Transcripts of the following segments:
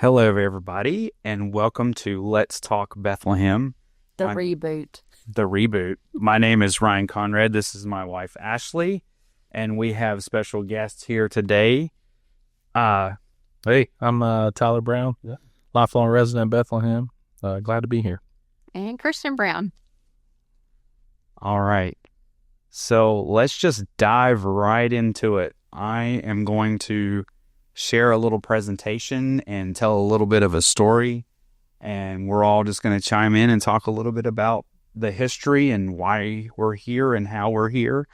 Hello, everybody, and welcome to Let's Talk Bethlehem. The reboot. The reboot. My name is Ryan Conrad. This is my wife, Ashley, and we have special guests here today. Hey, I'm Tyler Brown, lifelong resident of Bethlehem. Glad to be here. And Christian Brown. All right. So let's just dive right into it. I am going to share a little presentation and tell a little bit of a story, and we're all just going to chime in and talk a little bit about the history and why we're here and how we're here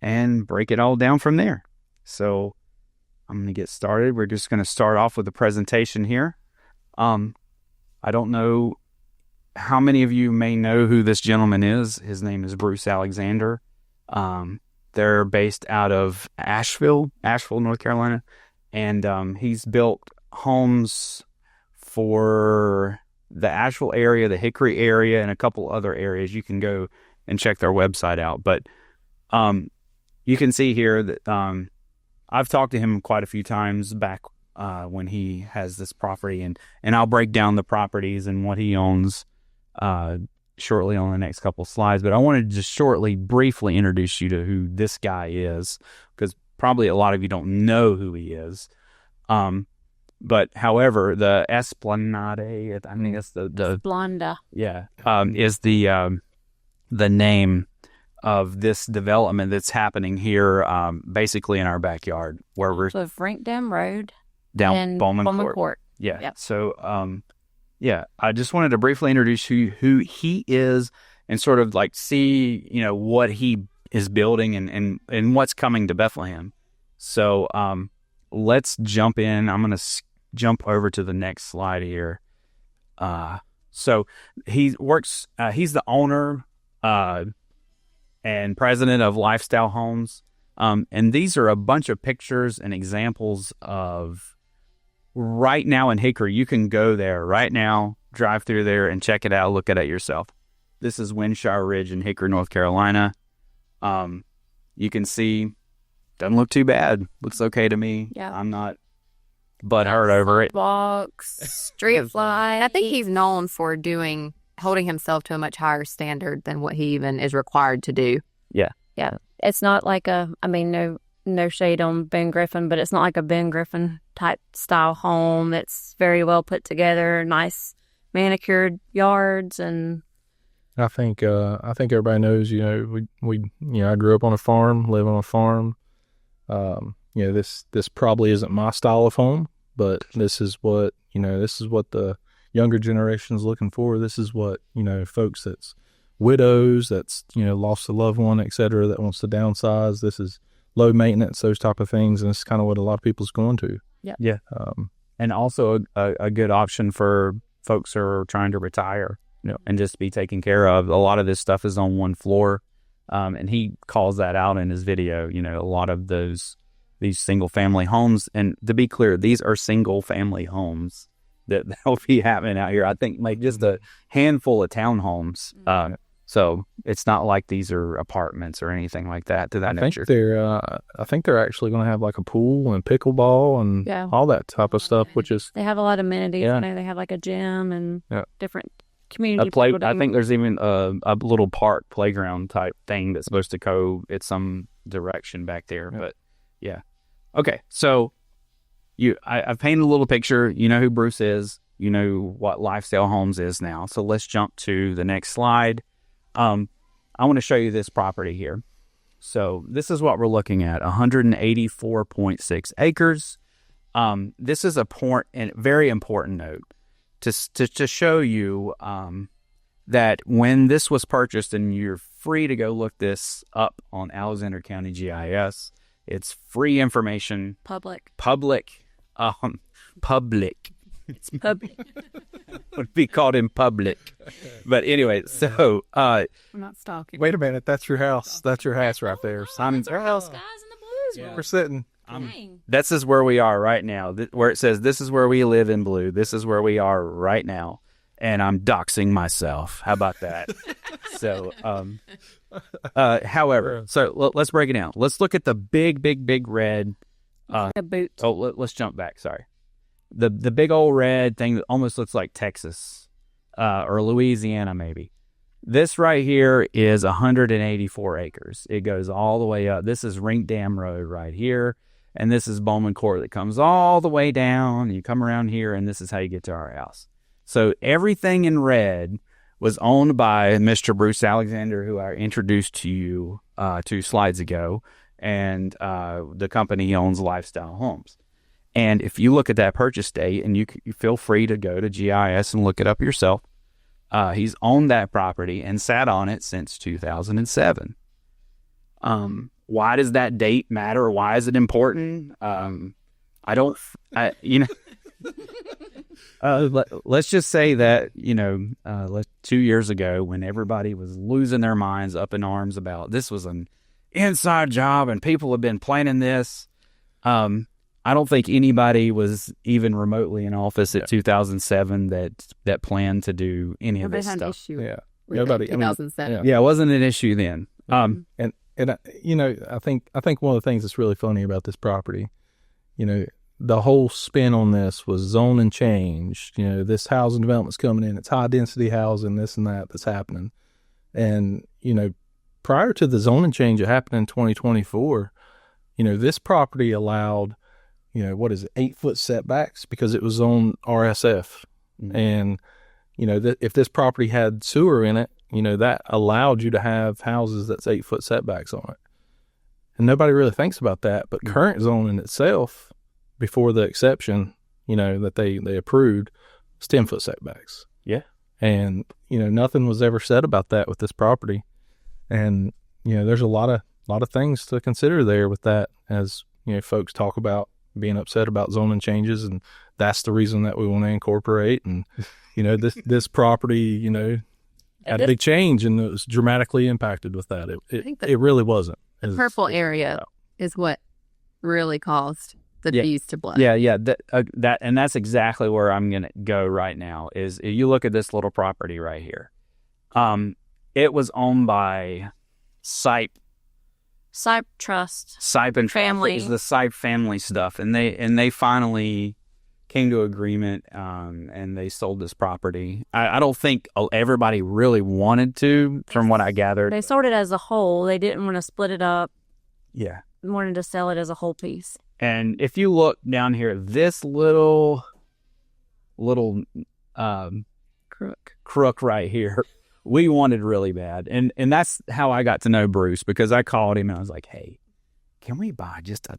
and break it all down from there. So I'm going to get started. We're just going to start off with the presentation here. I don't know how many of you may know who this gentleman is. His name is Bruce Alexander. They're based out of Asheville, North Carolina. And he's built homes for the Asheville area, the Hickory area, and a couple other areas. You can go and check their website out. But you can see here that I've talked to him quite a few times back when he has this property. And I'll break down the properties and what he owns shortly on the next couple slides. But I wanted to just briefly introduce you to who this guy is, because probably a lot of you don't know who he is. But however, the Esplanade, I think it's the Splenda. Yeah. Is the name of this development that's happening here, basically in our backyard, where we're So Frank Dam Road down Bowman Court. Yeah. Yep. So I just wanted to briefly introduce who he is and sort of like see, what he is building and what's coming to Bethlehem. So let's jump in. I'm going to jump over to the next slide here. So he works, he's the owner and president of Lifestyle Homes. And these are a bunch of pictures and examples of right now in Hickory. You can go there right now, drive through there and check it out, look at it yourself. This is Windshire Ridge in Hickory, North Carolina. You can see, doesn't look too bad. Looks okay to me. Yeah. I'm not butthurt over it. Box, street fly. I think he's known for holding himself to a much higher standard than what he even is required to do. Yeah. Yeah. It's not like no shade on Ben Griffin, but it's not like a Ben Griffin type style home. It's very well put together, nice manicured yards, and I think everybody knows. I grew up on a farm, live on a farm. This probably isn't my style of home, but this is what the younger generation is looking for. This is what folks that's widows, that's lost a loved one, etc., that wants to downsize. This is low maintenance, those type of things, and it's kind of what a lot of people's going to. Yeah. And also a good option for folks who are trying to retire. And just be taken care of. A lot of this stuff is on one floor, and he calls that out in his video. A lot of these single family homes, and to be clear, these are single family homes that'll be happening out here. I think like just a handful of townhomes. So it's not like these are apartments or anything like that. To that nature. I think they're actually going to have like a pool and pickleball and all that type of stuff, which is they have a lot of amenities. Yeah. They have like a gym and different community. I think there's even a little park playground type thing that's supposed to go in some direction back there. Yeah. But yeah. Okay. So I've painted a little picture. You know who Bruce is. You know what Lifestyle Homes is now. So let's jump to the next slide. I want to show you this property here. So this is what we're looking at, 184.6 acres. This is a very important note to show you that when this was purchased, and you're free to go look this up on Alexander County GIS. It's free information. Public. It's public. Would be called in public. But anyway, so I'm not stalking. Wait a minute, that's your house. That's your house right there. Simon's house. Guys in the blues. We're sitting. This is where we are right now. Where it says this is where we live in blue. This is where we are right now. And I'm doxing myself. How about that? So, however, so let's break it down. Let's look at the big red. A boot. Let's jump back. Sorry. the big old red thing that almost looks like Texas or Louisiana maybe. This right here is 184 acres. It goes all the way up. This is Rink Dam Road right here, and this is Bowman Court that comes all the way down. You come around here, and this is how you get to our house. So everything in red was owned by Mr. Bruce Alexander, who I introduced to you 2 slides ago, and the company he owns, Lifestyle Homes. And if you look at that purchase date, and you feel free to go to GIS and look it up yourself, he's owned that property and sat on it since 2007. Why does that date matter? Why is it important? Let's just say that, 2 years ago when everybody was losing their minds up in arms about this was an inside job and people have been planning this. I don't think anybody was even remotely in office at 2007 that planned to do any of this stuff. Yeah, nobody. 2007. Yeah, it wasn't an issue then. And I think one of the things that's really funny about this property, the whole spin on this was zone and change. This housing development's coming in. It's high density housing, this and that's happening. And, prior to the zoning change that happened in 2024, this property allowed, 8-foot setbacks because it was on RSF. Mm-hmm. And, if this property had sewer in it, that allowed you to have houses that's 8-foot setbacks on it. And nobody really thinks about that. But current zoning itself, before the exception, that they approved, was 10-foot setbacks. Yeah. And, nothing was ever said about that with this property. And, there's a lot of things to consider there with that as, folks talk about being upset about zoning changes, and that's the reason that we want to incorporate. And, this property, had a big change and it was dramatically impacted with that. It really wasn't. The purple area is what really caused the fuse to blow. Yeah. And that's exactly where I'm going to go right now is you look at this little property right here. It was owned by Sipe Trust. Sipe and family. It was the Sipe family stuff. And they finally came to agreement and they sold this property. I don't think everybody really wanted to, from what I gathered. They sold it as a whole. They didn't want to split it up. Yeah. They wanted to sell it as a whole piece. And if you look down here, this little crook right here, we wanted really bad. And that's how I got to know Bruce, because I called him and I was like, hey, can we buy just a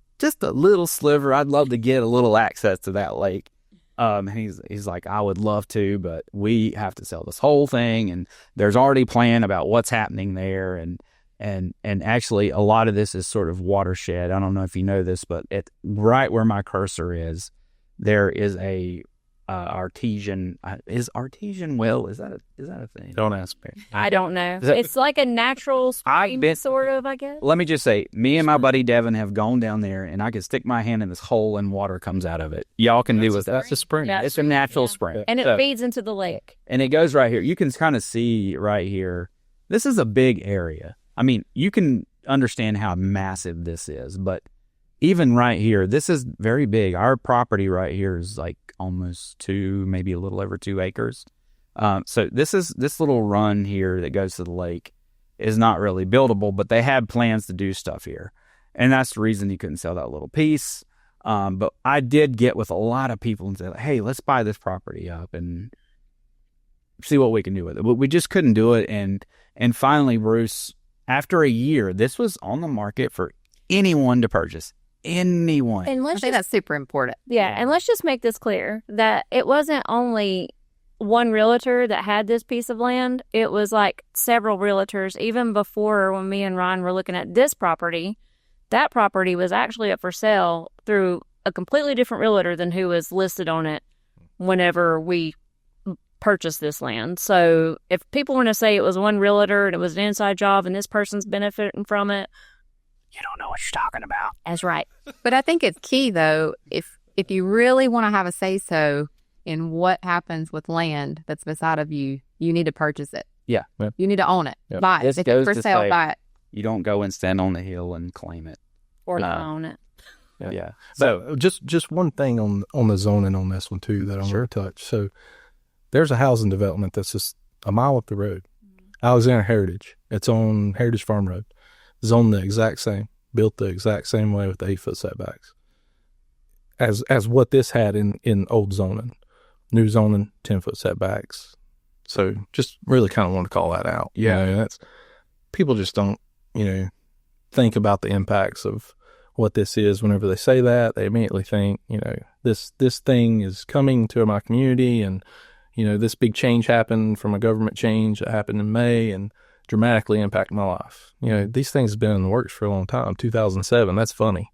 little sliver? I'd love to get a little access to that lake. And he's like, I would love to, but we have to sell this whole thing. And there's already plan about what's happening there. And actually a lot of this is sort of watershed. I don't know if you know this, but right where my cursor is, there is a artesian well. Is that a thing? Don't ask me. I don't know. It's like a natural spring, sort of, I guess. Let me just say, me and my buddy Devin have gone down there, and I can stick my hand in this hole and water comes out of it. Y'all can do with that. That's a spring. It's a natural spring. And it feeds into the lake. And it goes right here. You can kind of see right here. This is a big area. I mean, you can understand how massive this is, but even right here, this is very big. Our property right here is like almost 2, maybe a little over 2 acres. So this little run here that goes to the lake is not really buildable, but they had plans to do stuff here. And that's the reason you couldn't sell that little piece. But I did get with a lot of people and said, hey, let's buy this property up and see what we can do with it. But we just couldn't do it. And finally, Bruce, after a year, this was on the market for anyone to purchase. Anyone. And I think that's super important. Yeah, and let's just make this clear that it wasn't only one realtor that had this piece of land. It was like several realtors. Even before, when me and Ryan were looking at this property, that property was actually up for sale through a completely different realtor than who was listed on it whenever we purchased this land. So if people want to say it was one realtor and it was an inside job and this person's benefiting from it, you don't know what you're talking about. That's right. But I think it's key, though, if you really want to have a say-so in what happens with land that's beside of you, you need to purchase it. Yeah. You need to own it. Yep. Buy it. This If goes it's for to sale, say- buy it. You don't go and stand on the hill and claim it. Or not own it. Yeah. So just one thing on the zoning on this one too that I'm going to touch. So there's a housing development that's just a mile up the road. Alexander Heritage. It's on Heritage Farm Road. Zoned the exact same, built the exact same way with the 8-foot setbacks as what this had in old zoning. New zoning, 10-foot setbacks. So just really kind of want to call that out. Yeah. You know, that's people just don't, think about the impacts of what this is. Whenever they say that, they immediately think, this thing is coming to my community, and this big change happened from a government change that happened in May and dramatically impacted my life. These things have been in the works for a long time. 2007, that's funny.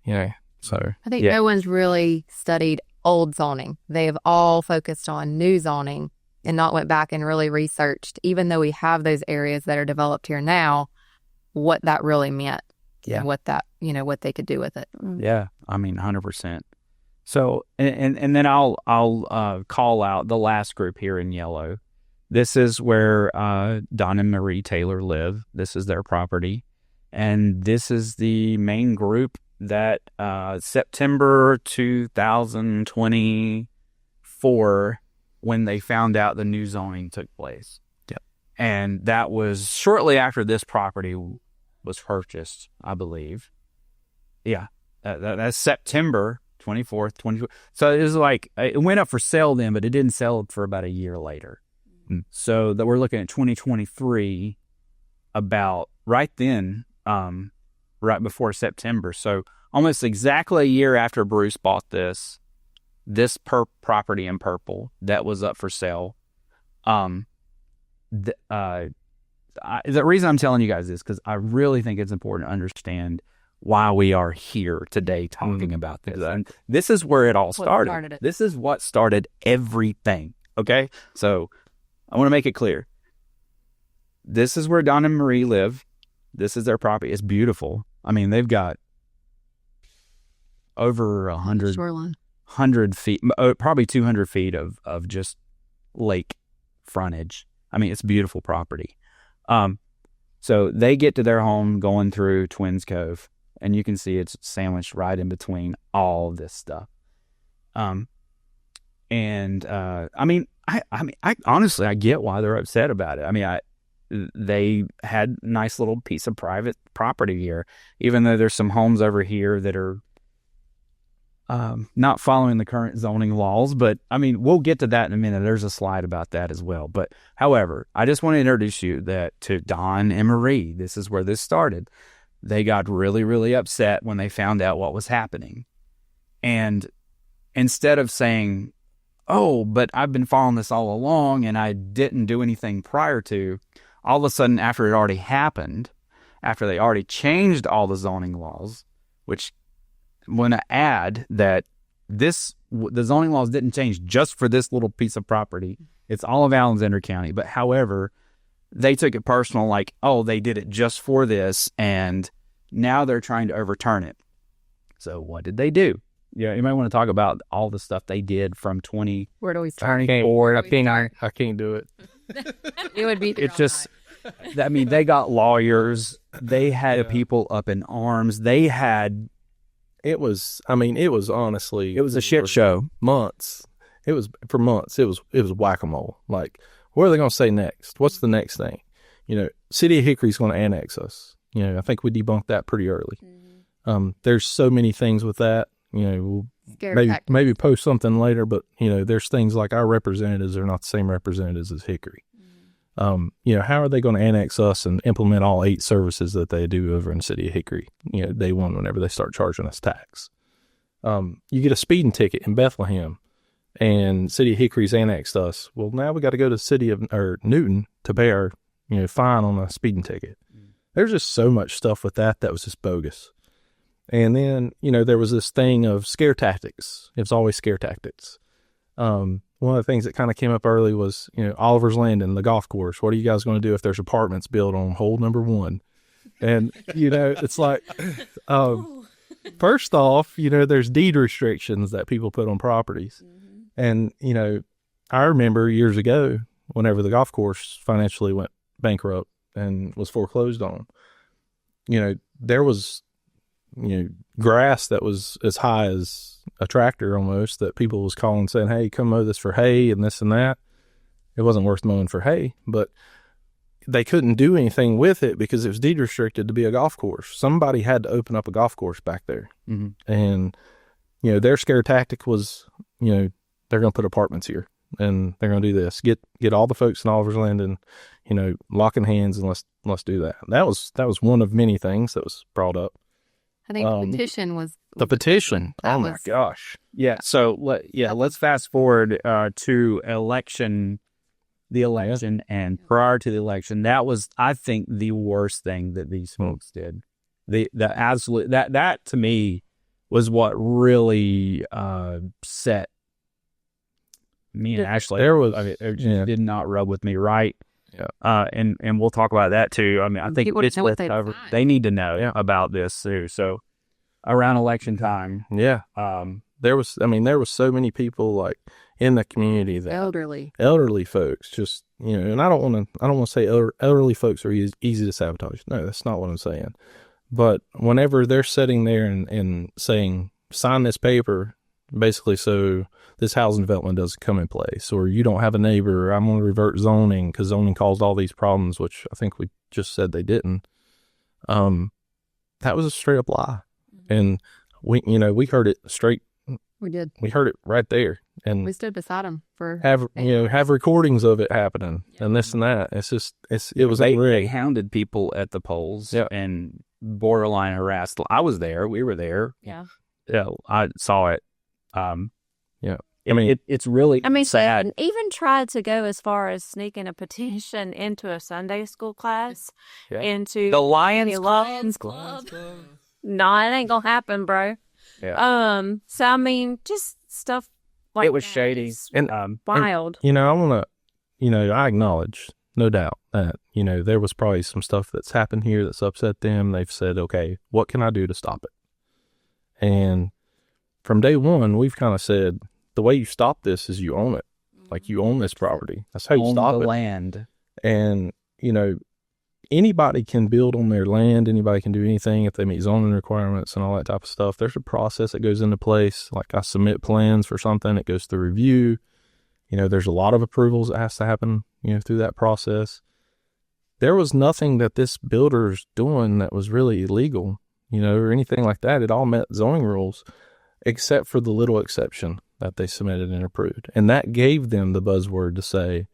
So I think no one's really studied old zoning. They have all focused on new zoning and not went back and really researched, even though we have those areas that are developed here now, what that really meant. Yeah. And what that, what they could do with it. Yeah. I mean, 100%. So, and then I'll call out the last group here in yellow. This is where Don and Marie Taylor live. This is their property. And this is the main group that September 2024, when they found out the new zoning took place. Yep. And that was shortly after this property was purchased, I believe. Yeah. That's September 24th, 24th. So it was like, it went up for sale then, but it didn't sell for about a year later. Mm. So that we're looking at 2023, about right then, right before September. So almost exactly a year after Bruce bought this property in purple that was up for sale. The reason I'm telling you guys this, because I really think it's important to understand why we are here today talking about this. And this is where it all started. This is what started everything. Okay? So I want to make it clear. This is where Don and Marie live. This is their property. It's beautiful. I mean, they've got over 100 feet, probably 200 feet of just lake frontage. I mean, it's beautiful property. So they get to their home going through Twins Cove, and you can see it's sandwiched right in between all of this stuff. I honestly, I get why they're upset about it. I mean, they had a nice little piece of private property here, even though there's some homes over here that are not following the current zoning laws. But I mean, we'll get to that in a minute. There's a slide about that as well. But however, I just want to introduce you to Don and Marie. This is where this started. They got really, really upset when they found out what was happening. And instead of saying, oh, but I've been following this all along and I didn't do anything prior to, all of a sudden, after it already happened, after they already changed all the zoning laws, which I want to add that the zoning laws didn't change just for this little piece of property. It's all of Alexander County. But however, they took it personal, like, oh, they did it just for this, and now they're trying to overturn it. So what did they do? Yeah, you might want to talk about all the stuff they did from 20. Where do we start? I can't do it. It would be. It's just, I mean, they got lawyers. They had people up in arms. They had. It was honestly. It was a shit show. Months. It was for months. It was whack-a-mole. Like, what are they going to say next? What's the next thing? City of Hickory's going to annex us. I think we debunked that pretty early. Mm-hmm. There's so many things with that. We'll maybe post something later, but there's things like our representatives are not the same representatives as Hickory. Mm-hmm. How are they going to annex us and implement all 8 services that they do over in the city of Hickory? Day one, whenever they start charging us tax. You get a speeding ticket in Bethlehem, and city of Hickory's annexed us. Well, now we got to go to the city of Newton to pay our fine on a speeding ticket. Mm-hmm. There's just so much stuff with that was just bogus. And then, there was this thing of scare tactics. It was always scare tactics. One of the things that kind of came up early was, Oliver's Landing, the golf course. What are you guys going to do if there's apartments built on hole number 1? And, it's like, first off, there's deed restrictions that people put on properties. Mm-hmm. And, I remember years ago, whenever the golf course financially went bankrupt and was foreclosed on, there was grass that was as high as a tractor almost, that people was calling saying, hey, come mow this for hay and this and that. It wasn't worth mowing for hay, but they couldn't do anything with it because it was deed restricted to be a golf course. Somebody had to open up a golf course back there. And, their scare tactic was, they're going to put apartments here and they're going to do this, get all the folks in Oliver's Landing, locking hands, and let's do that. That was one of many things that was brought up. I think the petition was the petition. Oh my gosh. Yeah. So let's fast forward to the election, and prior to the election, that was, I think, the worst thing that these folks did. The absolute that to me was what really set me and Ashley. It did not rub with me right. Yeah. And we'll talk about that too. I mean, I think they need to know about this too. So around election time, there was so many people like in the community that elderly folks just, and I don't want to say elderly folks are easy to sabotage. No, that's not what I'm saying. But whenever they're sitting there and saying, sign this paper, basically, so this housing development doesn't come in place, or you don't have a neighbor, I'm going to revert zoning because zoning caused all these problems, which I think we just said they didn't. That was a straight up lie. And we heard it straight. We did. We heard it right there. And we stood beside him for have recordings of it happening and this and that. It was they hounded people at the polls and borderline harassed. I was there. We were there. Yeah. Yeah. I saw it. It's really sad. And even tried to go as far as sneaking a petition into a Sunday school class, into the Lions Club. No, it ain't gonna happen, bro. Yeah. So I mean, just stuff like it was shady and wild. And, I want to, I acknowledge, no doubt, that there was probably some stuff that's happened here that's upset them. They've said, okay, what can I do to stop it? And from day one, we've kind of said, the way you stop this is you own it. Like, you own this property. That's how you stop it. Land. And, anybody can build on their land. Anybody can do anything if they meet zoning requirements and all that type of stuff. There's a process that goes into place. Like, I submit plans for something, it goes through review. There's a lot of approvals that has to happen, through that process. There was nothing that this builder's doing that was really illegal, or anything like that. It all met zoning rules, except for the little exception that they submitted and approved. And that gave them the buzzword to say,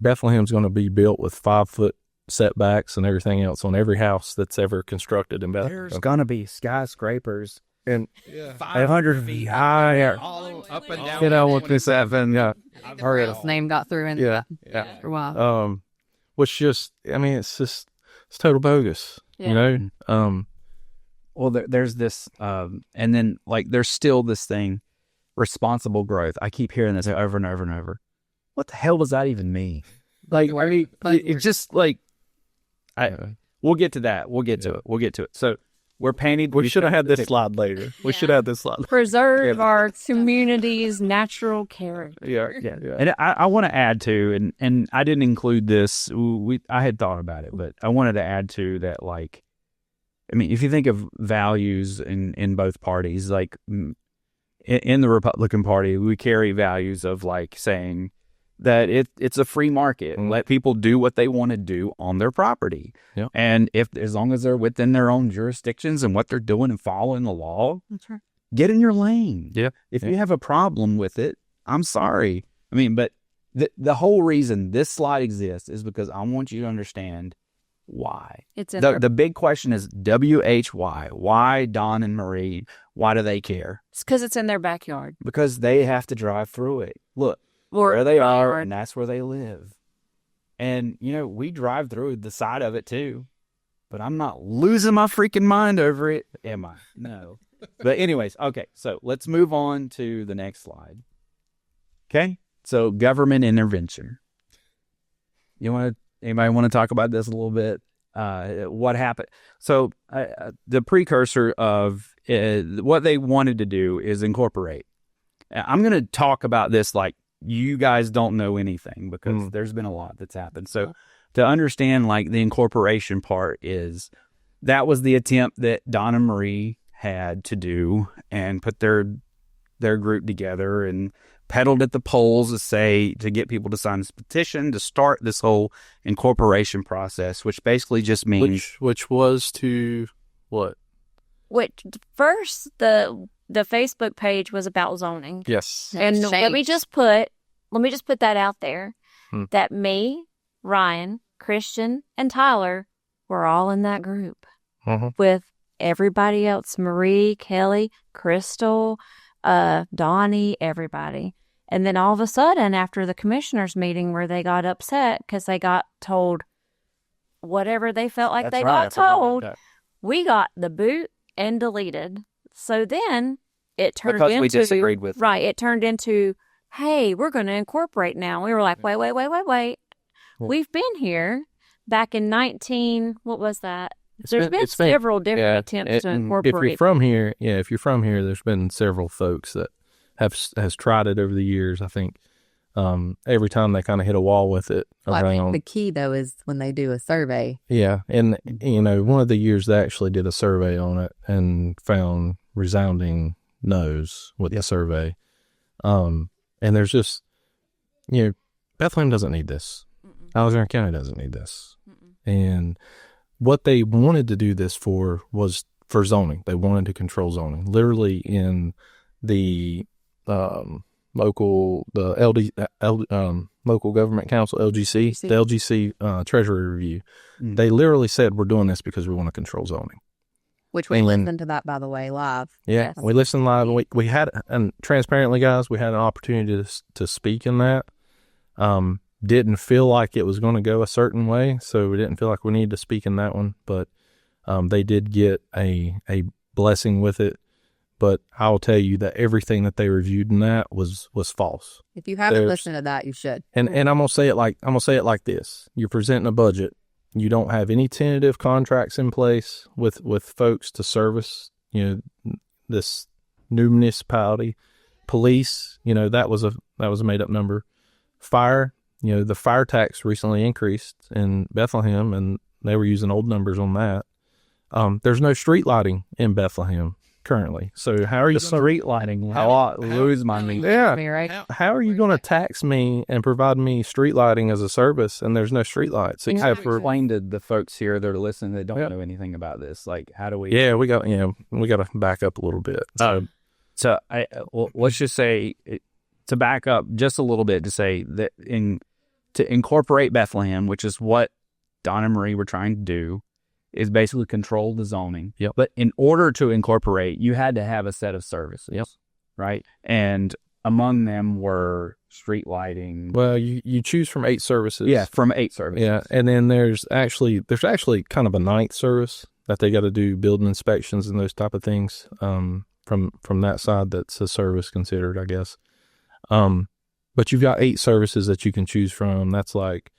Bethlehem's going to be built with 5-foot setbacks and everything else on every house that's ever constructed in Bethlehem. There's going to be skyscrapers and 500 feet high, all up and down. What this happened? Yeah, I've heard his name got through in for a while. Which just, it's total bogus. Well, there's this, and then there's still this thing, responsible growth. I keep hearing this over and over and over. What the hell does that even mean? It's just we'll get to that. We'll get to it. So we're painted. We should have had this slide later. We should have this slide. Preserve our community's natural character. Yeah. And I want to add to, and I didn't include this. I had thought about it, but I wanted to add to that. If you think of values in both parties, in the Republican Party, we carry values of saying that it's a free market and let people do what they want to do on their property. Yep. And as long as they're within their own jurisdictions and what they're doing and following the law, that's right. Get in your lane. Yeah. If you have a problem with it, I'm sorry. But the whole reason this slide exists is because I want you to understand why. It's in the big question is WHY. Why Don and Marie? Why do they care? It's because it's in their backyard. Because they have to drive through it. Look. Where they are, and that's where they live. And, we drive through the side of it too. But I'm not losing my freaking mind over it, am I? No. But anyways, okay, so let's move on to the next slide. Okay? So government intervention. Anybody want to talk about this a little bit? What happened? So the precursor of what they wanted to do is incorporate. I'm going to talk about this you guys don't know anything because there's been a lot that's happened. So to understand the incorporation part is that was the attempt that Don and Marie had to do and put their group together and peddled at the polls to get people to sign this petition to start this whole incorporation process, which basically just means which was to what? Which first the Facebook page was about zoning. Yes. And Shame. let me just put that out there that me, Ryan, Christian, and Tyler were all in that group with everybody else, Marie, Kelly, Crystal, Donnie, everybody. And then all of a sudden, after the commissioners meeting where they got upset because they got told whatever they felt like they got told, we got the boot and deleted. So then it turned because into... we disagreed with. Right. It turned into, hey, we're going to incorporate now. We were like, wait. We've been here back in what was that? There's been several different attempts to incorporate. If you're from here, there's been several folks that has tried it over the years. I think every time they kind of hit a wall with it. Well, I think the key, though, is when they do a survey. Yeah, and, one of the years they actually did a survey on it and found resounding no's with the survey. And there's just, Bethlehem doesn't need this. Alexander County doesn't need this. And what they wanted to do this for was for zoning. They wanted to control zoning. Literally in the local government council, LGC, the LGC treasury review, they literally said, we're doing this because we want to control zoning. Which we listened to that, by the way, live. Yeah, yes. We listened live. We had, and transparently, guys, we had an opportunity to speak in that. Didn't feel like it was going to go a certain way, so we didn't feel like we needed to speak in that one. But they did get a blessing with it. But I'll tell you that everything that they reviewed in that was false. If you haven't listened to that, you should. And I'm gonna say it like this: you're presenting a budget. You don't have any tentative contracts in place with folks to service, this new municipality. Police, that was a made up number. Fire, the fire tax recently increased in Bethlehem, and they were using old numbers on that. There's no street lighting in Bethlehem currently. So how are you street lighting? Lose my meat. Yeah. Right? How are you going to tax me and provide me street lighting as a service, and there's no street lights? I have explained to the folks here that are listening that don't know anything about this. Like, how do we? Yeah, we got to back up a little bit. So let's just say to back up just a little bit to say that to incorporate Bethlehem, which is what Don and Marie were trying to do, is basically control the zoning. Yep. But in order to incorporate, you had to have a set of services. Yep. Right? And among them were street lighting. Well, you choose from 8 services. Yeah, from 8 services. Yeah, and then there's actually kind of a 9th service that they got to do building inspections and those type of things. From that side, that's a service considered, I guess. But you've got 8 services that you can choose from. That's like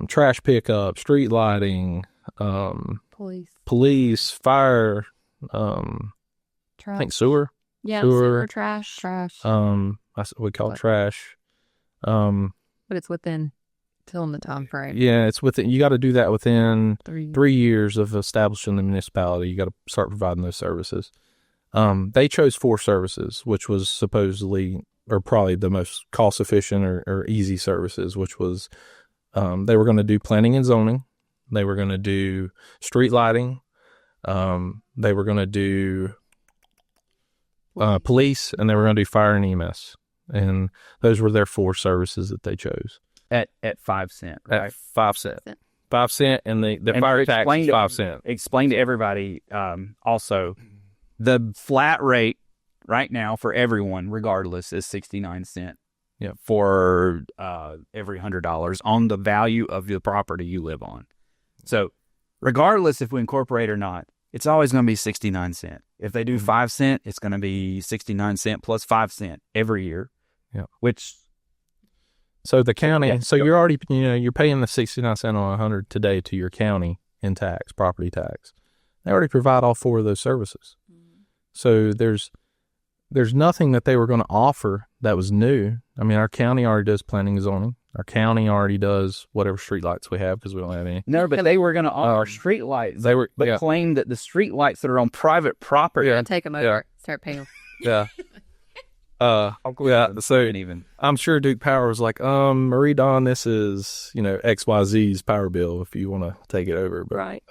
trash pickup, street lighting, police, fire, I think sewer. Yeah, sewer, trash. That's what we call trash. But it's within till in the time frame. Yeah, it's within. You got to do that within 3 years of establishing the municipality. You got to start providing those services. They chose 4 services, which was supposedly or probably the most cost efficient or easy services, which was they were going to do planning and zoning. They were going to do street lighting. They were going to do police, and they were going to do fire and EMS. And those were their 4 services that they chose. At 5 cents, right? At 5 cents. 5 cents, and the fire tax is 5 cents. Explain to everybody also, the flat rate right now for everyone, regardless, is 69 cents. Yeah. For every $100 on the value of the property you live on. So regardless if we incorporate or not, it's always going to be 69 cents. If they do 5 cents, it's going to be 69 cents plus 5 cents every year. Yeah. So the county, you're already, you're paying the 69 cents on 100 today to your county in tax, property tax. They already provide all 4 of those services. So there's nothing that they were going to offer that was new. I mean, our county already does planning and zoning. Our county already does whatever streetlights we have because we don't have any. No, but they were going to offer street lights. They were, but claimed that the street lights that are on private property. Take them over. Start paying them. Yeah. So even. I'm sure Duke Power was like, Marie Dawn, this is, XYZ's power bill if you want to take it over. But, Right.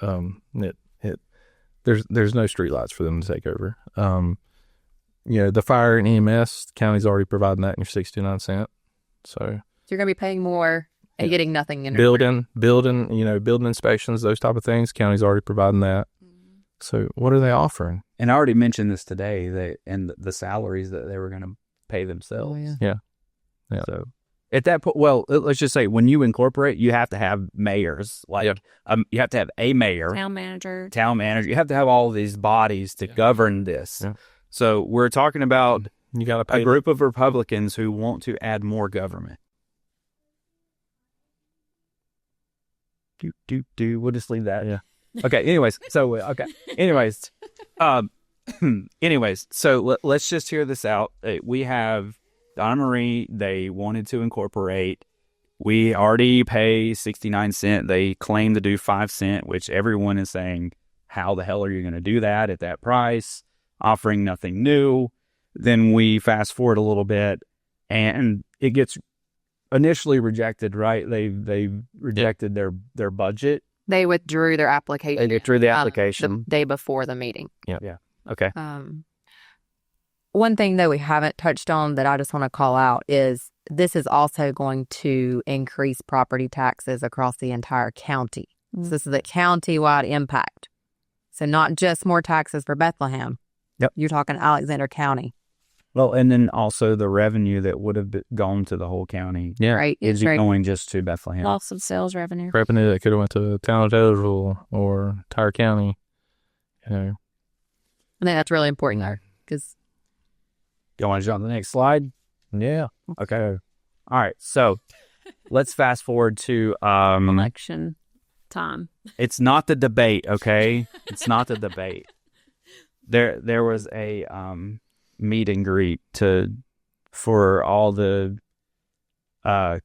There's no streetlights for them to take over. The fire and EMS, the county's already providing that in your 69 cent. So you're going to be paying more and getting nothing in return. Building inspections, those type of things, county's already providing that. So what are they offering? And I already mentioned this today, and the salaries that they were going to pay themselves. Oh, yeah. Yeah. So at that point, let's just say when you incorporate, you have to have mayors. You have to have a mayor, Town manager. You have to have all of these bodies to govern this. Yeah. So we're talking about You got to pay a group of Republicans who want to add more government. We'll just leave that. Yeah. Okay. Anyways. So let's just hear this out. We have Donna Marie. They wanted to incorporate. We already pay 69 cents. They claim to do 5 cents, which everyone is saying, how the hell are you going to do that at that price? Offering nothing new. Then we fast forward a little bit, and it gets initially rejected. Right? They rejected their budget. They withdrew their application. They withdrew the application the day before the meeting. Yeah. Okay. One thing that we haven't touched on that I just want to call out is this is also going to increase property taxes across the entire county. So this is a county-wide impact. So not just more taxes for Bethlehem. Yep. You're talking Alexander County. Well, and then also the revenue that would have gone to the whole county. Yeah. Right. Is going just to Bethlehem. Loss of sales revenue. revenue that could have went to the town of Taylorsville or entire county. I think that's really important there because You want to jump to the next slide? Yeah. Okay. All right. So let's fast forward to Election time. It's not the debate, okay? It's not the debate. There was a meet and greet for all the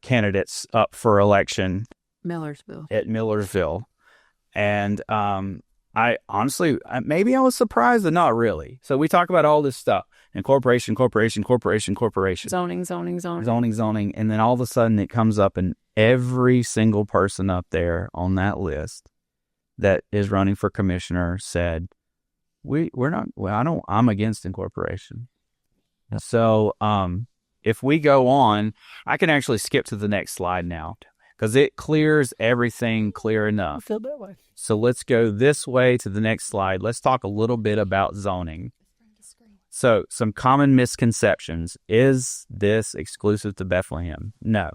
candidates up for election Millersville. at Millersville, and I honestly maybe I was surprised, but not really. So we talk about all this stuff: incorporation, Zoning. zoning, and then all of a sudden it comes up, and every single person up there on that list that is running for commissioner said, we're not. Well, I'm against incorporation. Yeah. So if we go on, I can actually skip to the next slide now because it clears everything clear enough. I feel that way. So let's go this way to the next slide. Let's talk a little bit about zoning. So some common misconceptions. Is this exclusive to Bethlehem? No.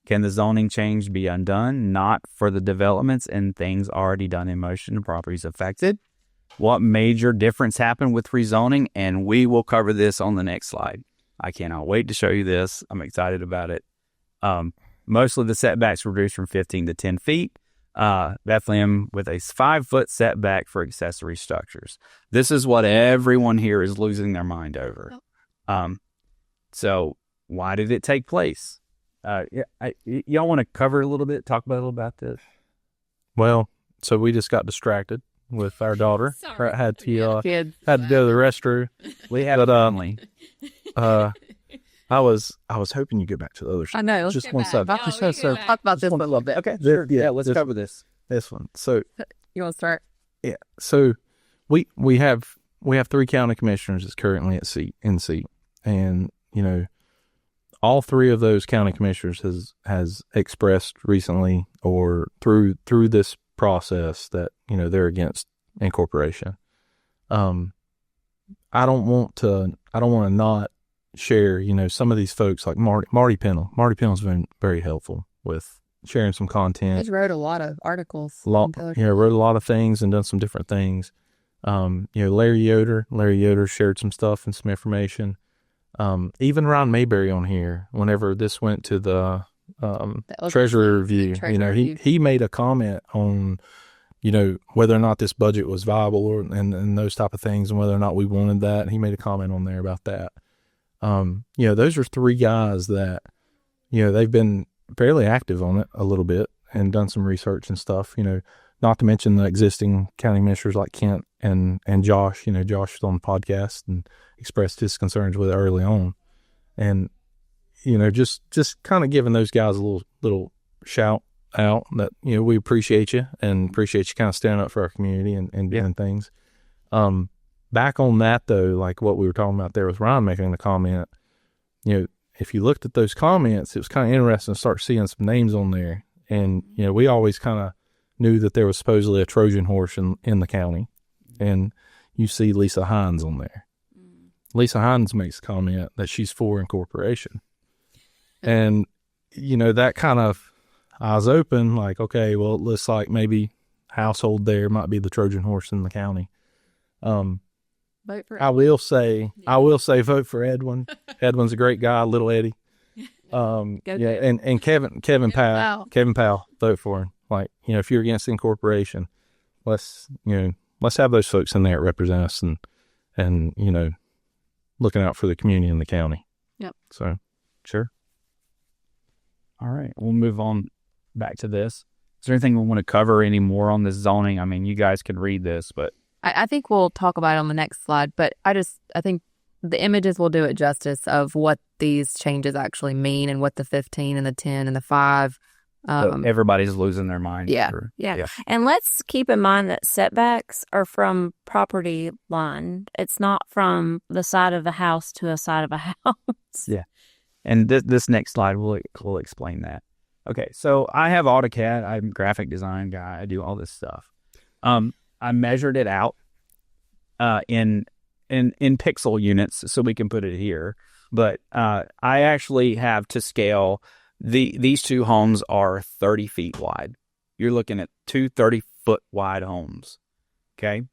Can the zoning change be undone? Not for the developments and things already done in motion and properties affected. What major difference happened with rezoning? And we will cover this on the next slide. I cannot wait to show you this. I'm excited about it. Mostly the setbacks reduced from 15 to 10 feet. Bethlehem with a 5-foot setback for accessory structures. This is what everyone here is losing their mind over. So why did it take place? Y'all want to cover a little bit, talk about a little about this? Well, so we just got distracted with our daughter. Sorry. Had to go to Kids. the restroom. We have family. I was hoping you go back to the other side. I know. Just get one back. side. No, Just you one go side. back. Talk about this one a little bit. Okay, sure. Yeah, let's cover this. This one. So You want to start? yeah. So we have 3 county commissioners that's currently in seat, and all 3 of those county commissioners has expressed recently or through this process that they're against incorporation. I don't want to not share some of these folks like Marty Pennell. Marty Pennell's been very helpful with sharing some content. He's wrote a lot of articles. Wrote a lot of things and done some different things. Larry Yoder shared some stuff and some information. Even Ron Mayberry on here, whenever this went to the Treasury Review, he made a comment on, whether or not this budget was viable and those type of things and whether or not we wanted that. He made a comment on there about that. Those are 3 guys that, they've been fairly active on it a little bit and done some research and stuff, not to mention the existing county ministers like Kent and Josh. Josh was on the podcast and expressed his concerns with it early on. And, just kind of giving those guys a little shout out that, we appreciate you and appreciate you kind of standing up for our community and doing things. Back on that though, like what we were talking about there with Ryan making the comment, if you looked at those comments, it was kind of interesting to start seeing some names on there. And, we always kind of knew that there was supposedly a Trojan horse in the county. And you see Lisa Hines on there. Lisa Hines makes a comment that she's for Incorporation. And, that kind of eyes open, like, okay, well, it looks like maybe household there might be the Trojan horse in the county. Vote for I will say vote for Edwin. Edwin's a great guy, little Eddie. And Kevin Powell, vote for him. Like, if you're against Incorporation, let's have those folks in there that represent us and looking out for the community and the county. Yep. So, Sure. All right. We'll move on back to this. Is there anything we want to cover any more on this zoning? I mean, you guys can read this, but I think we'll talk about it on the next slide, but I think the images will do it justice of what these changes actually mean and what the 15 and the 10 and the 5. Everybody's losing their mind. Yeah. Yeah. And let's keep in mind that setbacks are from property line. It's not from the side of the house to a side of a house. Yeah. And this next slide will explain that. Okay, so I have AutoCAD. I'm a graphic design guy. I do all this stuff. I measured it out in pixel units so we can put it here. But I actually have to scale. These two homes are 30 feet wide. You're looking at two 30-foot wide homes. Okay.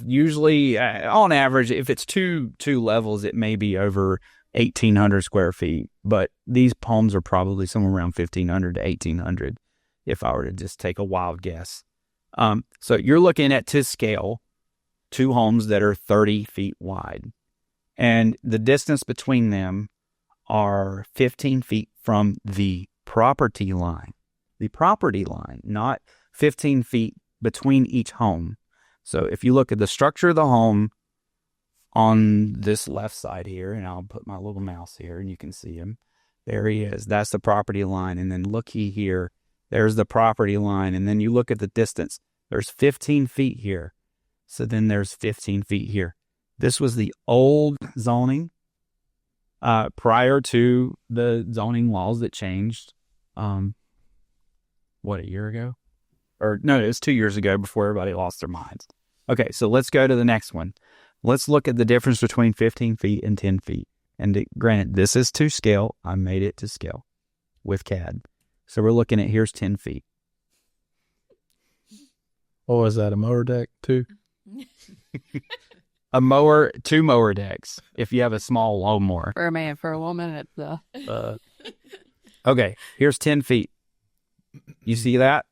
Usually, on average, if it's two levels, it may be over 1,800 square feet. But these homes are probably somewhere around 1,500 to 1,800, if I were to just take a wild guess. So you're looking at, to scale, two homes that are 30 feet wide. And the distance between them are 15 feet from the property line. The property line, not 15 feet between each home. So if you look at the structure of the home on this left side here, and I'll put my little mouse here and you can see him. There he is. That's the property line. And then looky here. There's the property line. And then you look at the distance. There's 15 feet here. So then there's 15 feet here. This was the old zoning prior to the zoning laws that changed, a year ago? Or no, it was 2 years ago before everybody lost their minds. Okay, so let's go to the next one. Let's look at the difference between 15 feet and 10 feet. And granted, this is to scale. I made it to scale with CAD. So we're looking at, here's 10 feet. Oh, is that a mower deck too? Two mower decks, if you have a small lawnmower. For a man, for a woman, it's Okay, here's 10 feet. You see that?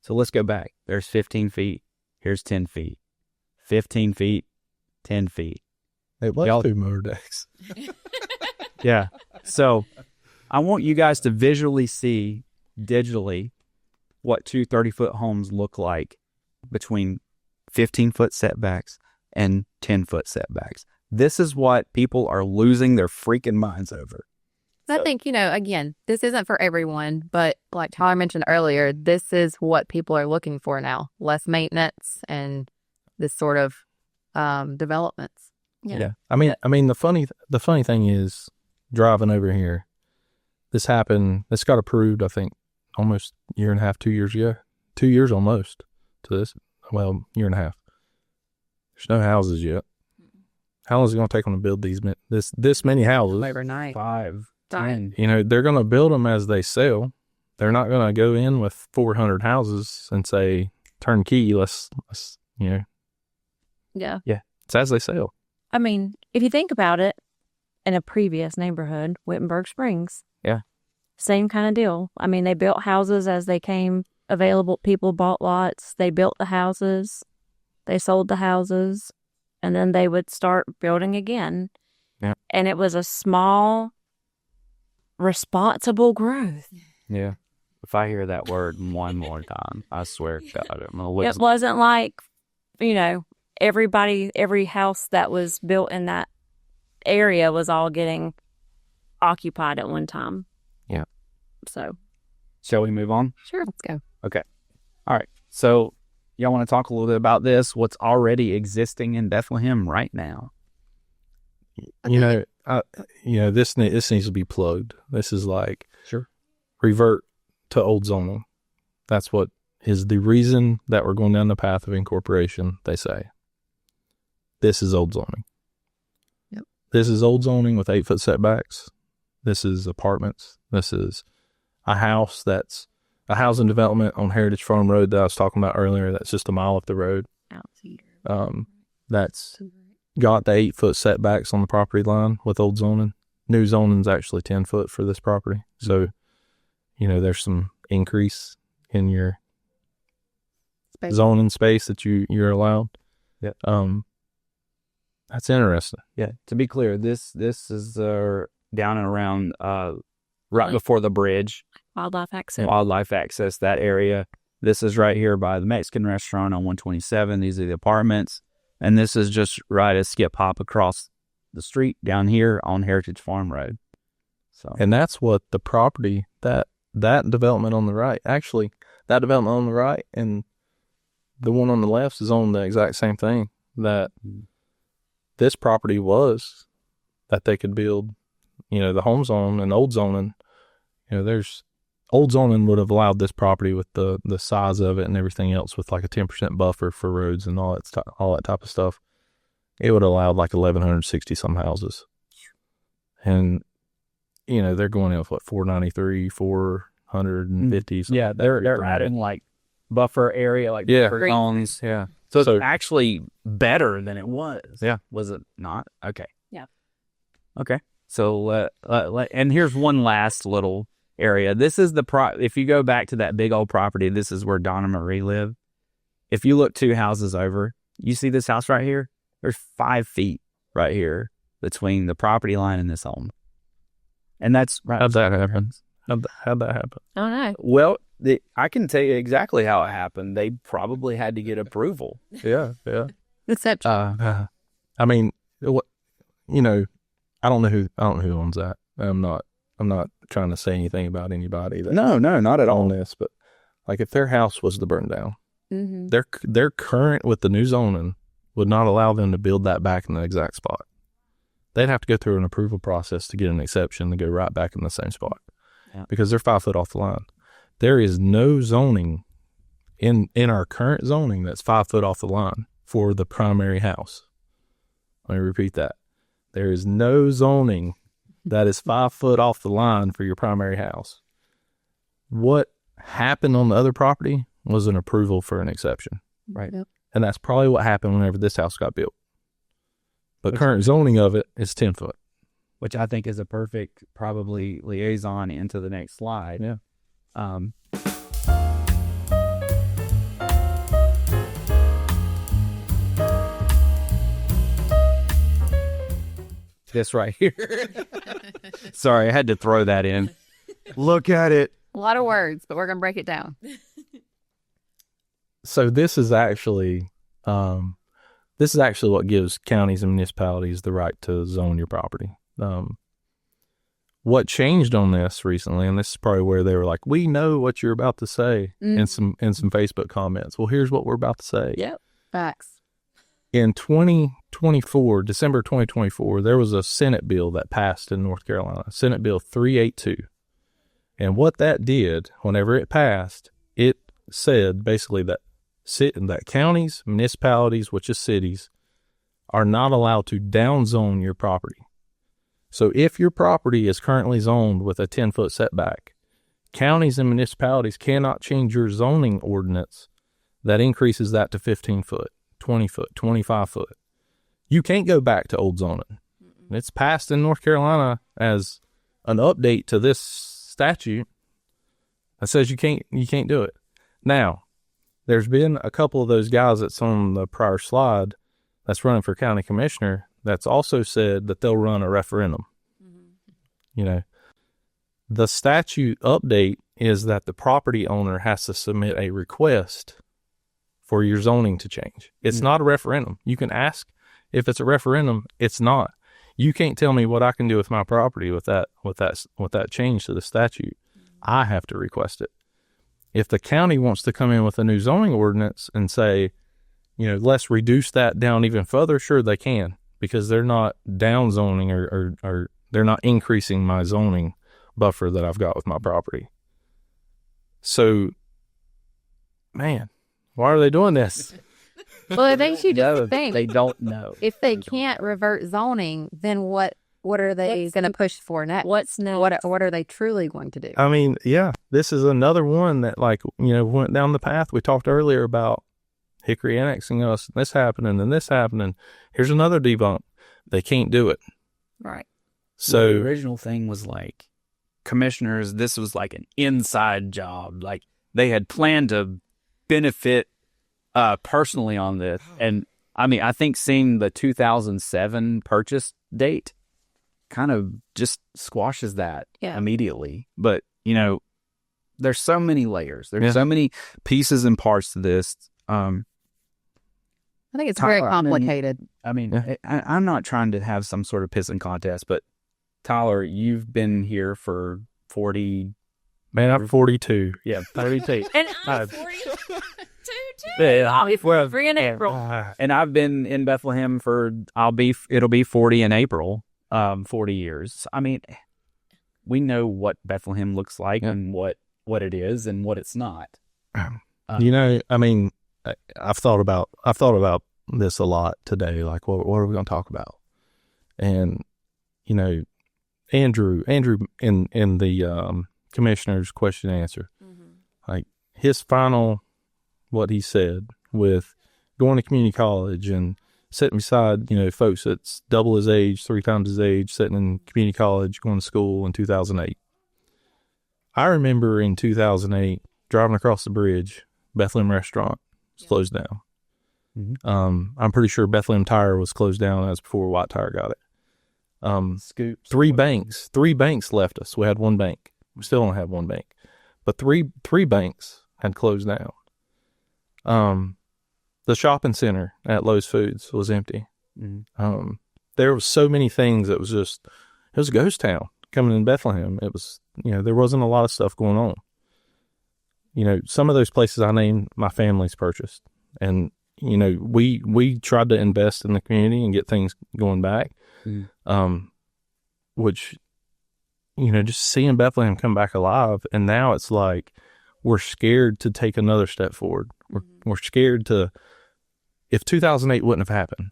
So let's go back. There's 15 feet. Here's 10 feet. 15 feet, 10 feet. It was two mower decks. Yeah. So I want you guys to visually see digitally what two 30-foot homes look like between 15-foot setbacks and 10-foot setbacks. This is what people are losing their freaking minds over. I think, again, this isn't for everyone, but like Tyler mentioned earlier, this is what people are looking for now. Less maintenance and this sort of developments. Yeah. I mean, the funny thing is, driving over here, this happened, this got approved, I think, almost a year and a half, 2 years ago. 2 years almost to this. Well, year and a half. There's no houses yet. How long is it going to take them to build this many houses? Overnight. 5, 10. They're going to build them as they sell. They're not going to go in with 400 houses and say, turnkey, let's Yeah. Yeah. It's as they sell. I mean, if you think about it, in a previous neighborhood, Wittenberg Springs. Yeah. Same kind of deal. I mean, they built houses as they came available. People bought lots. They built the houses. They sold the houses. And then they would start building again. Yeah. And it was a small responsible growth. Yeah. If I hear that word one more time, I swear to God, I'm gonna lose. It wasn't like, every house that was built in that area was all getting occupied at one time. Yeah. So, Shall we move on? Sure, let's go. Okay. All right. So, y'all want to talk a little bit about this? What's already existing in Bethlehem right now? This needs to be plugged. This is like Sure. revert to old zoning. That's what is the reason that we're going down the path of incorporation. They say this is old zoning. Yep. This is old zoning with 8-foot setbacks. This is apartments. This is a house that's a housing development on Heritage Farm Road that I was talking about earlier. That's just a mile up the road. That's got the 8-foot setbacks on the property line with old zoning. New zoning is actually 10 foot for this property. So, there's some increase in your zoning space that you're allowed. Yeah. That's interesting. Yeah. To be clear, this is down and around right before the bridge. wildlife access. That area. This is right here by the Mexican restaurant on 127. These are the apartments. And this is just right as skip hop across the street down here on Heritage Farm Road. So, and that's what the property, that development on the right, actually, that development on the right and the one on the left is on the exact same thing that this property was, that they could build, the home zone and old zoning. There's old zoning would have allowed this property with the size of it and everything else with like a 10% buffer for roads and all that type of stuff. It would have allowed like 1,160 some houses. And, they're going in with what, 493, 450. yeah, they're adding like buffer area, like buffer zones. Yeah. So it's actually better than it was. Yeah. Was it not? Okay. Yeah. Okay. So, and here's one last little area. This is if you go back to that big old property, this is where Donna Marie lived. If you look 2 houses over, you see this house right here? There's 5 feet right here between the property line and this home. And that's right. How'd that happen? How'd that happen? I don't know. Well, I can tell you exactly how it happened. They probably had to get approval. Yeah. Except I mean, I don't know who owns that. I'm not trying to say anything about anybody. No, not at all. On this, but like if their house was to burn down, Mm-hmm. their current with the new zoning would not allow them to build that back in the exact spot. They'd have to go through an approval process to get an exception to go right back in the same spot because they're 5 foot off the line. There is no zoning in our current zoning that's 5 foot off the line for the primary house. Let me repeat that. There is no zoning that is 5 foot off the line for your primary house. What happened on the other property was an approval for an exception. Right. Yep. And that's probably what happened whenever this house got built. But current zoning of it is 10 foot. Which I think is a perfect, probably, liaison into the next slide. Yeah. This right here. Sorry, I had to throw that in. Look at it. a lot of words, but we're going to break it down. So this is actually what gives counties and municipalities the right to zone your property. What changed on this recently, and this is probably where they were like, "We know what you're about to say," in some Facebook comments. Well, here's what we're about to say. Yep, facts. In 2024, December 2024, there was a Senate bill that passed in North Carolina, Senate Bill 382. And what that did, whenever it passed, it said basically that counties, municipalities, which is cities, are not allowed to downzone your property. So if your property is currently zoned with a 10-foot setback, counties and municipalities cannot change your zoning ordinance that increases that to 15 foot, 20 foot, 25 foot. You can't go back to old zoning. It's passed in North Carolina as an update to this statute that says you can't do it. Now, there's been a couple of those guys that's on the prior slide that's running for county commissioner that's also said that they'll run a referendum. You know, The statute update is that the property owner has to submit a request for your zoning to change. It's not a referendum. You can ask if it's a referendum. It's not. You can't tell me what I can do with my property with that change to the statute. I have to request it. If the county wants to come in with a new zoning ordinance and say, let's reduce that down even further, sure they can, because they're not down zoning or they're not increasing my zoning buffer that I've got with my property. So, man, why are they doing this? Well, it makes you No, just think. they don't know. If they can't revert zoning, then what are they going to push for next? What's next? What are they truly going to do? I mean, yeah, this is another one that went down the path we talked earlier about Hickory annexing us, and this happening and this happening. Here's another debunk. They can't do it. Right. So the original thing was like, commissioners, this was like an inside job. Like they had planned to benefit personally on this. And I mean, I think seeing the 2007 purchase date kind of just squashes that immediately. But, there's so many layers. There's so many pieces and parts to this. I think it's very complicated. I'm not trying to have some sort of pissing contest, but Tyler, you've been here for 40. Man, I'm 42. Yeah, 32. And I'm 42 too. Yeah, I'll be well, 43 in April. And I've been in Bethlehem it'll be 40 in April, 40 years. I mean, we know what Bethlehem looks like and what it is and what it's not. I've thought about this a lot today. Like, what are we going to talk about? And, Andrew in the commissioner's question and answer, like his final, what he said with going to community college and sitting beside, folks that's double his age, 3 times his age, sitting in community college, going to school in 2008. I remember in 2008 driving across the bridge, Bethlehem restaurant was closed down. I'm pretty sure Bethlehem Tire was closed down as before White Tire got it. Scoops. Three banks left us. We had one bank. We still don't have one bank, but three banks had closed down. The shopping center at Lowe's Foods was empty. There was so many things that it was a ghost town coming in Bethlehem. It was, there wasn't a lot of stuff going on. Some of those places I named, my family's purchased, and we tried to invest in the community and get things going back. Which, just seeing Bethlehem come back alive, and now it's like we're scared to take another step forward. We're scared to, if 2008 wouldn't have happened,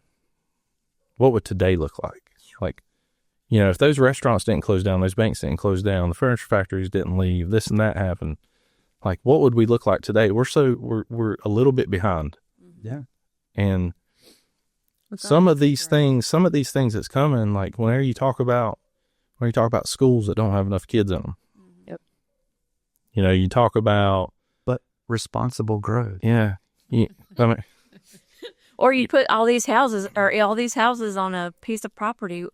what would today look like? Like, if those restaurants didn't close down, those banks didn't close down, the furniture factories didn't leave, this and that happened, like, what would we look like today? We're a little bit behind. Yeah. And some of these things that's coming, like whenever you talk about schools that don't have enough kids in them. Yep. You talk about responsible growth. Yeah. Or you put all these houses on a piece of property.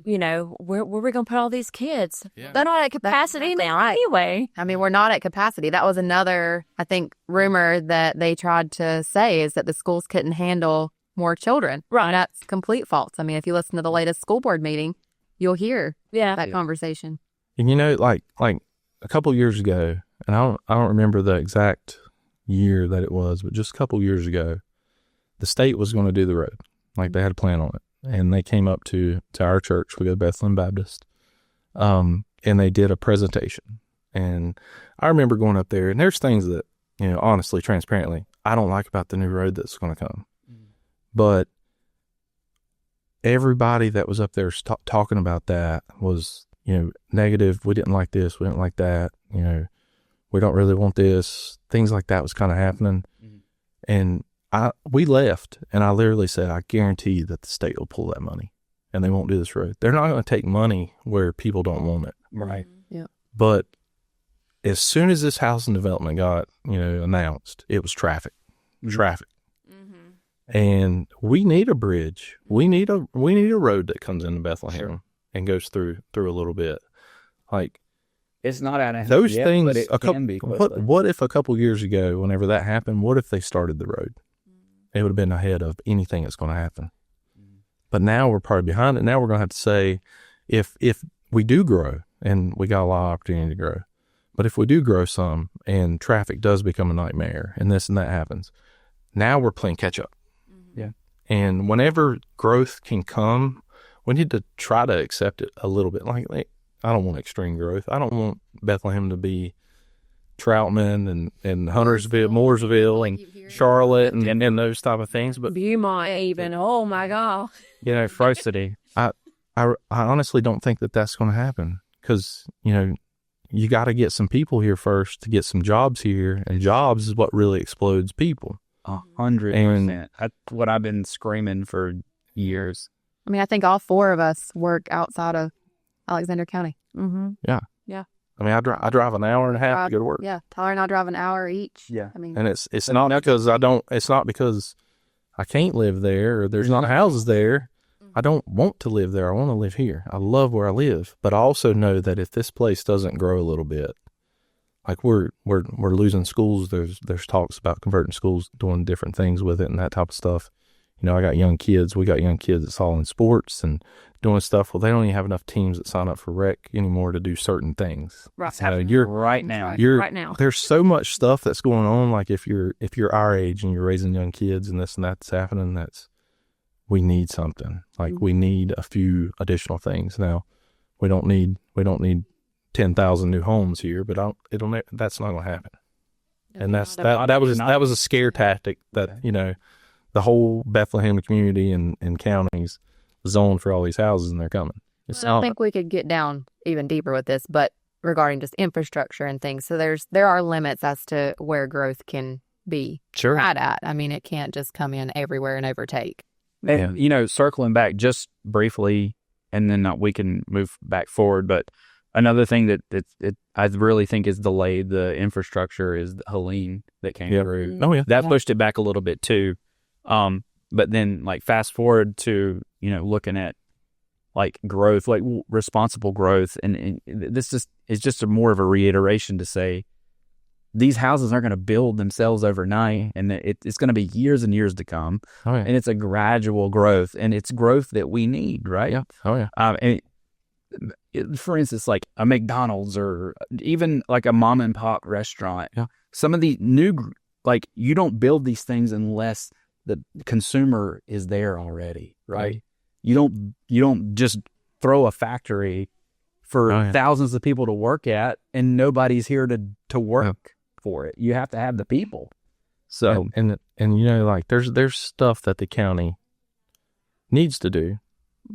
Where are we going to put all these kids? Yeah. They're not at capacity now anyway. I mean, we're not at capacity. That was another, I think, rumor that they tried to say, is that the schools couldn't handle more children. Right. And that's complete false. I mean, if you listen to the latest school board meeting, you'll hear that conversation. And like a couple years ago, and I don't remember the exact year that it was, but just a couple years ago, the state was going to do the road. Like they had a plan on it. And they came up to our church. We go to Bethlehem Baptist. And they did a presentation. And I remember going up there, and there's things that, honestly, transparently, I don't like about the new road that's going to come. But everybody that was up there talking about that was, negative. We didn't like this. We didn't like that. We don't really want this. Things like that was kind of happening. And we left, and I literally said, I guarantee that the state will pull that money, and they won't do this road. They're not going to take money where people don't want it. Right. Yeah. But as soon as this housing development got, announced, it was traffic. And we need a bridge. We need a road that comes into Bethlehem and goes through a little bit. Like, It's not out of hand Those yet, things, but it can be quickly. what if a couple years ago, whenever that happened, what if they started the road? It would have been ahead of anything that's going to happen. But now we're probably behind it. Now we're going to have to say, if we do grow, and we got a lot of opportunity to grow, but if we do grow some and traffic does become a nightmare and this and that happens, now we're playing catch up. Yeah. And whenever growth can come, we need to try to accept it a little bit. Like I don't want extreme growth. I don't want Bethlehem to be Troutman and Huntersville, Mooresville, and Charlotte and those type of things. But Beaumont even, oh my God. Fro City. I honestly don't think that that's going to happen because, you got to get some people here first to get some jobs here, and jobs is what really explodes people. 100%. That's what I've been screaming for years. I mean, I think all four of us work outside of Alexander County. Mm-hmm. Yeah. Yeah. I mean, I drive an hour and a half to go to work. Yeah. Tyler and I drive an hour each. Yeah. I mean, And it's not because it's not because I can't live there or there's not houses there. I don't want to live there. I want to live here. I love where I live, but I also know that if this place doesn't grow a little bit, like we're losing schools. There's talks about converting schools, doing different things with it and that type of stuff. I got young kids. We got young kids that's all in sports and doing stuff. Well, they don't even have enough teams that sign up for rec anymore to do certain things. Right. Right now. Right now. There's so much stuff that's going on. Like if you're our age and you're raising young kids and this and that's happening, we need something. Like we need a few additional things. Now, we don't need 10,000 new homes here, but that's not going to happen. And that was a scare tactic that the whole Bethlehem community and counties zoned for all these houses, and they're coming. I think we could get down even deeper with this, but regarding just infrastructure and things. So there are limits as to where growth can be right at. I mean, it can't just come in everywhere and overtake. And, circling back just briefly, and then we can move back forward. But another thing that I really think is delayed the infrastructure is Helene that came through. Oh, yeah. That pushed it back a little bit too. But then fast forward to, looking at growth, responsible growth. And this is just more of a reiteration to say, these houses aren't going to build themselves overnight, and it's going to be years and years to come. Oh, yeah. And it's a gradual growth, and it's growth that we need, right? Yeah. Oh, yeah. For instance, like a McDonald's or even like a mom and pop restaurant. Yeah. Some of the new, you don't build these things unless the consumer is there already, right? You don't just throw a factory for thousands of people to work at, and nobody's here to work for it. You have to have the people. So and there's stuff that the county needs to do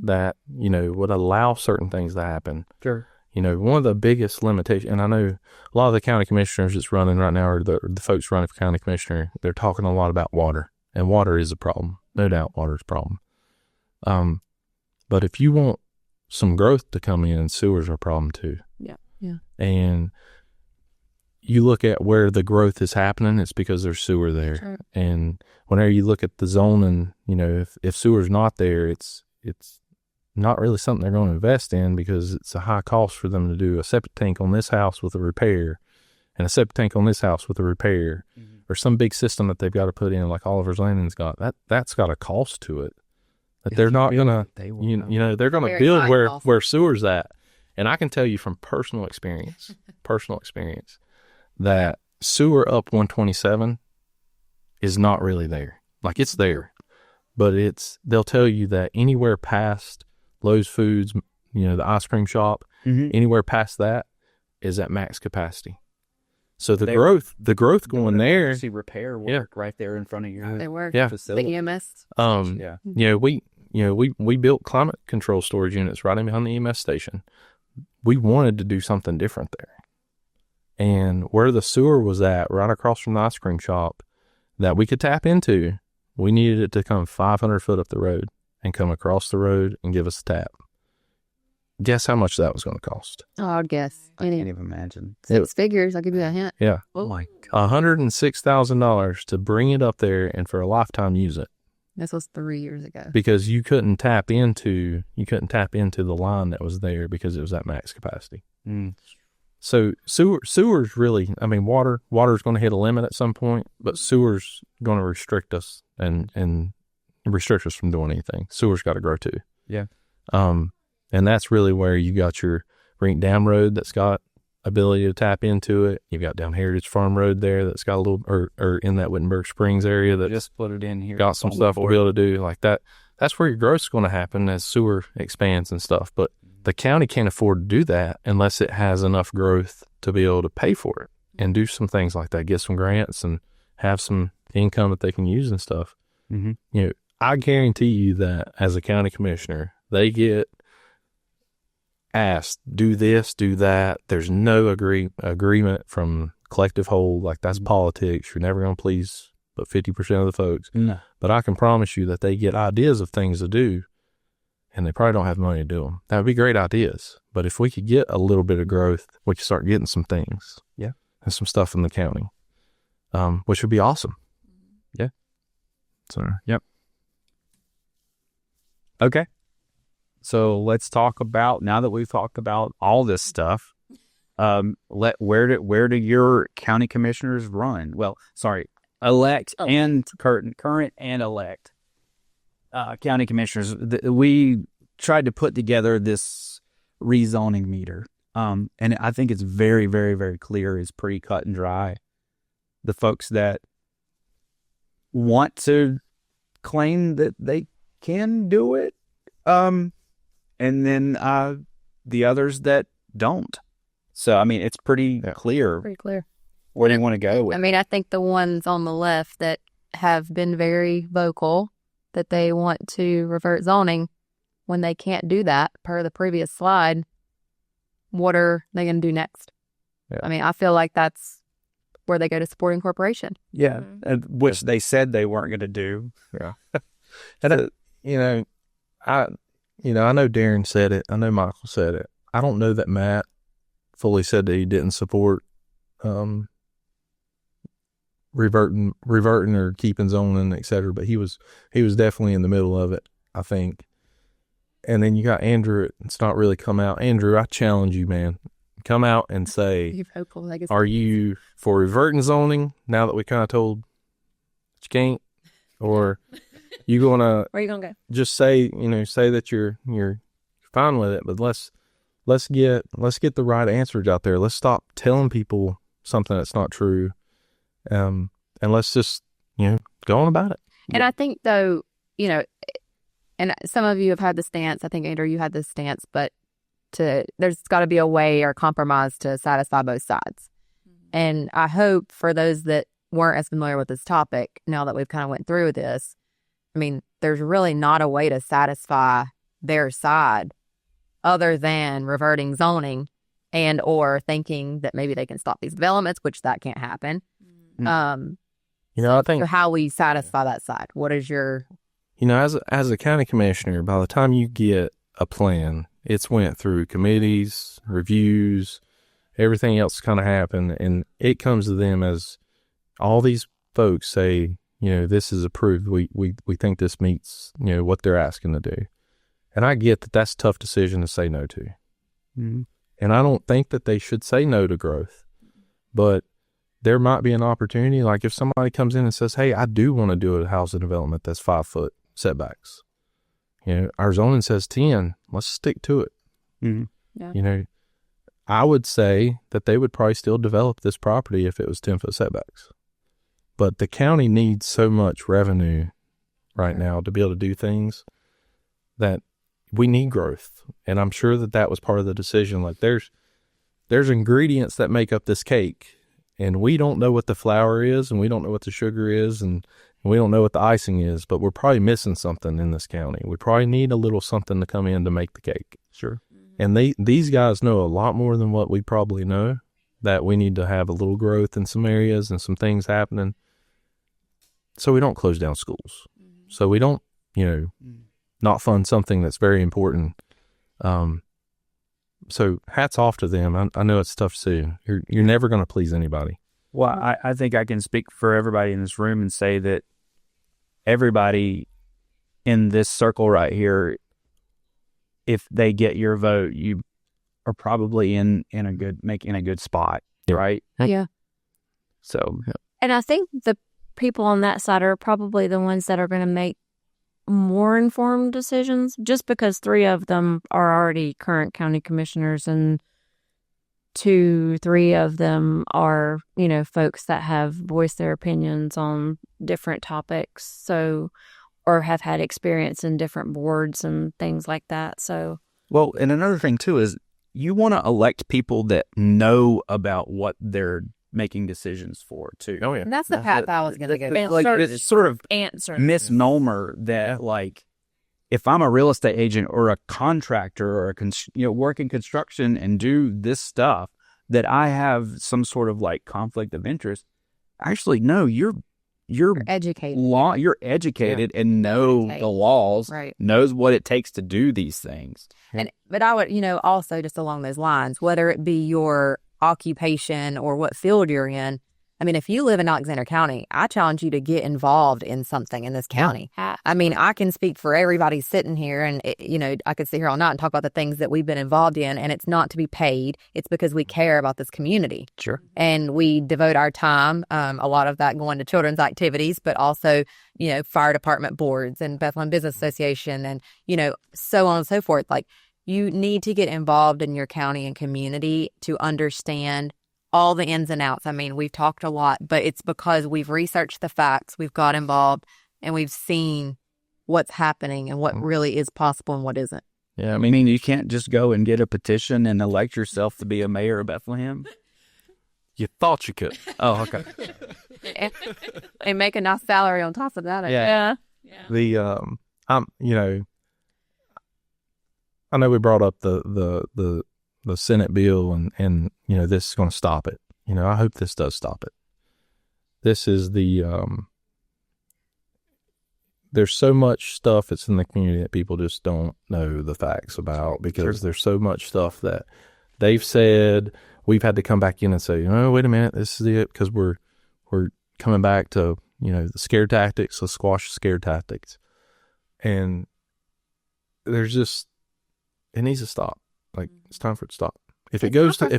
that would allow certain things to happen. Sure. One of the biggest limitations, and I know a lot of the county commissioners that's running right now, or the folks running for county commissioner, they're talking a lot about water, and water is a problem. No doubt, water is a problem. But if you want some growth to come in, sewers are a problem too. Yeah. And you look at where the growth is happening, it's because there's sewer there. Sure. And whenever you look at the zoning, if sewer's not there, it's not really something they're going to invest in because it's a high cost for them to do a septic tank on this house with a repair and a septic tank on this house with a repair, or some big system that they've got to put in like Oliver's Landing's got. That's got a cost to it. That they're not going to, they're going to build where sewer's at. And I can tell you from personal experience, that sewer up 127 is not really there. Like it's there, but they'll tell you that anywhere past Lowe's Foods, the ice cream shop, anywhere past that is at max capacity. So the growth going there. See repair work right there in front of your facility. The EMS. We built climate control storage units right behind the EMS station. We wanted to do something different there. And where the sewer was at, right across from the ice cream shop, that we could tap into, we needed it to come 500 foot up the road and come across the road and give us a tap. Guess how much that was going to cost? Oh, I'd guess. I can't even imagine. Six figures. I'll give you a hint. Yeah. Oh my God. $106,000 to bring it up there and for a lifetime use it. This was 3 years ago. Because you couldn't tap into the line that was there because it was at max capacity. So sewer's really, I mean, water's going to hit a limit at some point, but sewer's going to restrict us and restrict us from doing anything. Sewer's got to grow too. Yeah. And that's really where you got your Rink Dam Road that's got ability to tap into it. You've got down Heritage Farm Road there that's got a little, or in that Wittenberg Springs area that Just put it in here. got some stuff to be able to do like that. That's where your growth's going to happen as sewer expands and stuff. But the county can't afford to do that unless it has enough growth to be able to pay for it and do some things like that, get some grants and have some income that they can use and stuff. Mm-hmm. You know, I guarantee you that as a county commissioner, they get asked, do this, do that. There's no agreement from collective whole. Like, that's politics. You're never going to please but 50% of the folks. No. But I can promise you that they get ideas of things to do, and they probably don't have money to do them. That would be great ideas. But if we could get a little bit of growth, we could start getting some things. Yeah. And some stuff in the county, which would be awesome. Yeah. So, yep. Okay. So let's talk about, now that we've talked about all this stuff, where do your county commissioners run? Well, sorry, elect and current and elect county commissioners. We tried to put together this rezoning meter, and I think it's very, very, very clear. It's pretty cut and dry. The folks that want to claim that they can do it, and then the others that don't. So, I mean, it's pretty clear. Pretty clear. Where they want to go with. I mean, I think the ones on the left that have been very vocal that they want to revert zoning, when they can't do that per the previous slide, what are they going to do next? Yeah. I mean, I feel like that's where they go to support Incorporation. Yeah, which they said they weren't going to do. Yeah. And, I know Darren said it. I know Michael said it. I don't know that Matt fully said that he didn't support reverting or keeping zoning, et cetera, but he was definitely in the middle of it, I think. And then you got Andrew. It's not really come out. Andrew, I challenge you, man. Come out and say, are you for reverting zoning now that we kind of told that you can't? Or you gonna Where are you gonna go? just say that you're fine with it, but let's get the right answers out there. Let's stop telling people something that's not true. And let's just, go on about it. And I think, though, and some of you have had the stance, I think, Andrew, you had this stance, but there's got to be a way or compromise to satisfy both sides. Mm-hmm. And I hope for those that weren't as familiar with this topic, now that we've kind of went through this, I mean, there's really not a way to satisfy their side other than reverting zoning and or thinking that maybe they can stop these developments, which that can't happen. Mm-hmm. I think, so how we satisfy that side? What is your... as a county commissioner, by the time you get a plan, it's went through committees, reviews, everything else kind of happened, and it comes to them as all these folks say, this is approved. We think this meets, what they're asking to do. And I get that that's a tough decision to say no to. Mm-hmm. And I don't think that they should say no to growth. But there might be an opportunity, like if somebody comes in and says, hey, I do want to do a housing development that's 5-foot setbacks. Our zoning says 10. Let's stick to it. Mm-hmm. Yeah. I would say that they would probably still develop this property if it was 10-foot setbacks. But the county needs so much revenue right now to be able to do things that we need growth. And I'm sure that was part of the decision. Like there's ingredients that make up this cake, and we don't know what the flour is, and we don't know what the sugar is, and we don't know what the icing is, but we're probably missing something in this county. We probably need a little something to come in to make the cake. Sure. And these guys know a lot more than what we probably know, that we need to have a little growth in some areas and some things happening so we don't close down schools. So we don't, not fund something that's very important. So hats off to them. I know it's tough to see. You're never going to please anybody. Well, I think I can speak for everybody in this room and say that everybody in this circle right here, if they get your vote, are probably in a good spot, Yeah. right? Yeah. So And I think the people on that side are probably the ones that are going to make more informed decisions, just because 3 of them are already current county commissioners and 3 of them are, folks that have voiced their opinions on different topics. So, or have had experience in different boards and things like that. So, well, and another thing too is you want to elect people that know about what they're making decisions for too. Oh, yeah. And that's the path I was going to go down. Like it's sort of answer misnomer that like if I'm a real estate agent or a contractor or work in construction and do this stuff that I have some sort of like conflict of interest. Actually, no, you're educated. You're educated and know the laws, right? Knows what it takes to do these things. But I would, also just along those lines, whether it be your occupation or what field you're in. I mean, if you live in Alexander County, I challenge you to get involved in something in this county. Yeah. I mean, I can speak for everybody sitting here and, I could sit here all night and talk about the things that we've been involved in, and it's not to be paid. It's because we care about this community. Sure. And we devote our time, a lot of that going to children's activities, but also, fire department boards and Bethlehem Business Association and, so on and so forth. Like, you need to get involved in your county and community to understand all the ins and outs. I mean, we've talked a lot, but it's because we've researched the facts, we've got involved, and we've seen what's happening and what really is possible and what isn't. Yeah, I mean, you can't just go and get a petition and elect yourself to be a mayor of Bethlehem. You thought you could. Oh, okay. And make a nice salary on top of that. Yeah. I know we brought up the Senate bill and this is going to stop it. I hope this does stop it. This is there's so much stuff that's in the community that people just don't know the facts about because there's so much stuff that they've said. We've had to come back in and say, wait a minute, this is it, because we're coming back to, the scare tactics, let's squash scare tactics. And there's just, it needs to stop. Like, it's time for it to stop. If it goes to a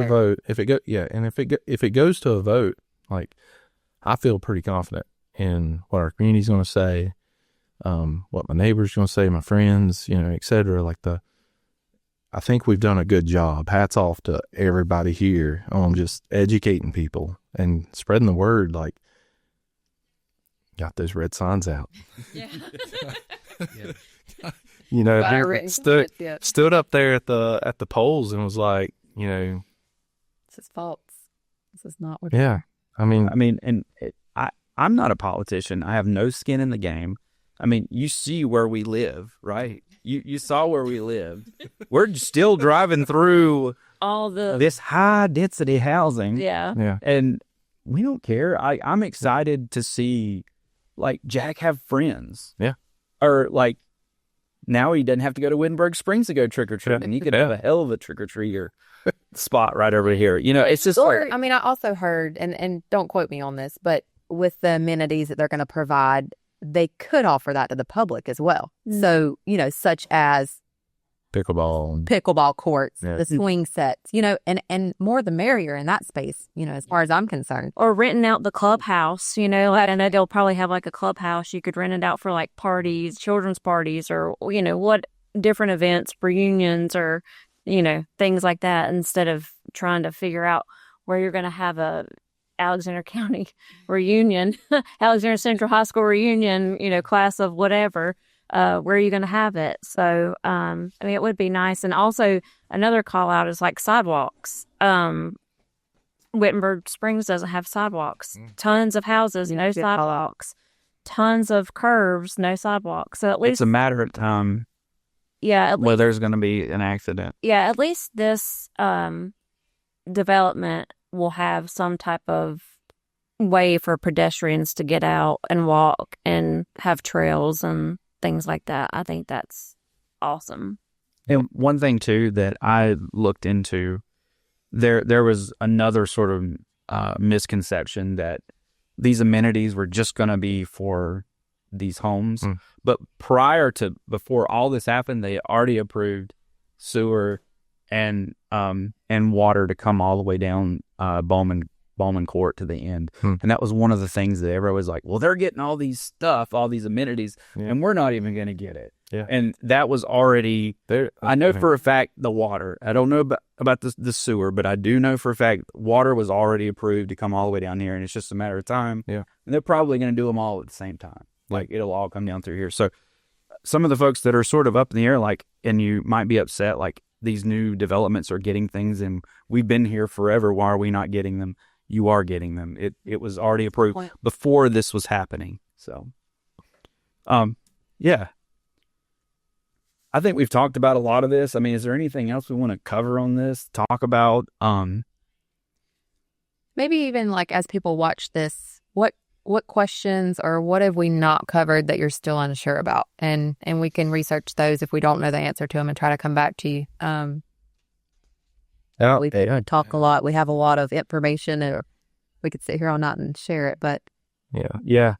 vote, if it goes to a vote, like, I feel pretty confident in what our community's going to say, what my neighbors going to say, my friends, et cetera. Like I think we've done a good job. Hats off to everybody here on just educating people and spreading the word. Like, got those red signs out. Yeah. Stood up there at the polls and was like, This is false. This is not what. Yeah. I mean, I'm not a politician. I have no skin in the game. I mean, you see where we live, right? You saw where we lived. We're still driving through all this high density housing. Yeah. And we don't care. I'm excited to see like Jack have friends. Yeah. Or like now he doesn't have to go to Wittenberg Springs to go trick or treat, and he could have a hell of a trick or treater spot right over here. It's just I also heard, and don't quote me on this, but with the amenities that they're going to provide, they could offer that to the public as well. Mm-hmm. So, such as pickleball courts, the swing sets, and more the merrier in that space, as far as I'm concerned. Or renting out the clubhouse, I know they'll probably have like a clubhouse. You could rent it out for like parties, children's parties, or, what different events, reunions, or, things like that, instead of trying to figure out where you're going to have a Alexander County reunion, Alexander Central High School reunion, class of whatever. Where are you going to have it? So, it would be nice. And also another call out is like sidewalks. Wittenberg Springs doesn't have sidewalks. Tons of houses, no sidewalks. Tons of curves, no sidewalks. So at least it's a matter of time. Yeah. Where there's going to be an accident. Yeah. At least this, development will have some type of way for pedestrians to get out and walk and have trails and things like that. I think that's awesome. And one thing too that I looked into, there was another sort of misconception that these amenities were just going to be for these homes. But before all this happened, they already approved sewer, and water to come all the way down Bowman Court to the end. And that was one of the things that everyone was like, well, they're getting all these stuff, all these amenities, and we're not even going to get it. Yeah. And that was already there. I know for a fact the water. I don't know about the sewer, but I do know for a fact water was already approved to come all the way down here, and it's just a matter of time. Yeah. And they're probably going to do them all at the same time. Like, it'll all come down through here. So some of the folks that are sort of up in the air, like, and you might be upset, like, these new developments are getting things, and we've been here forever. Why are we not getting them? You are getting them. It was already approved before this was happening. So, yeah. I think we've talked about a lot of this. I mean, is there anything else we want to cover on this? Talk about? Maybe even like as people watch this, what questions or what have we not covered that you're still unsure about? And we can research those if we don't know the answer to them and try to come back to you. We talk a lot. We have a lot of information, and we could sit here all night and share it. But yeah.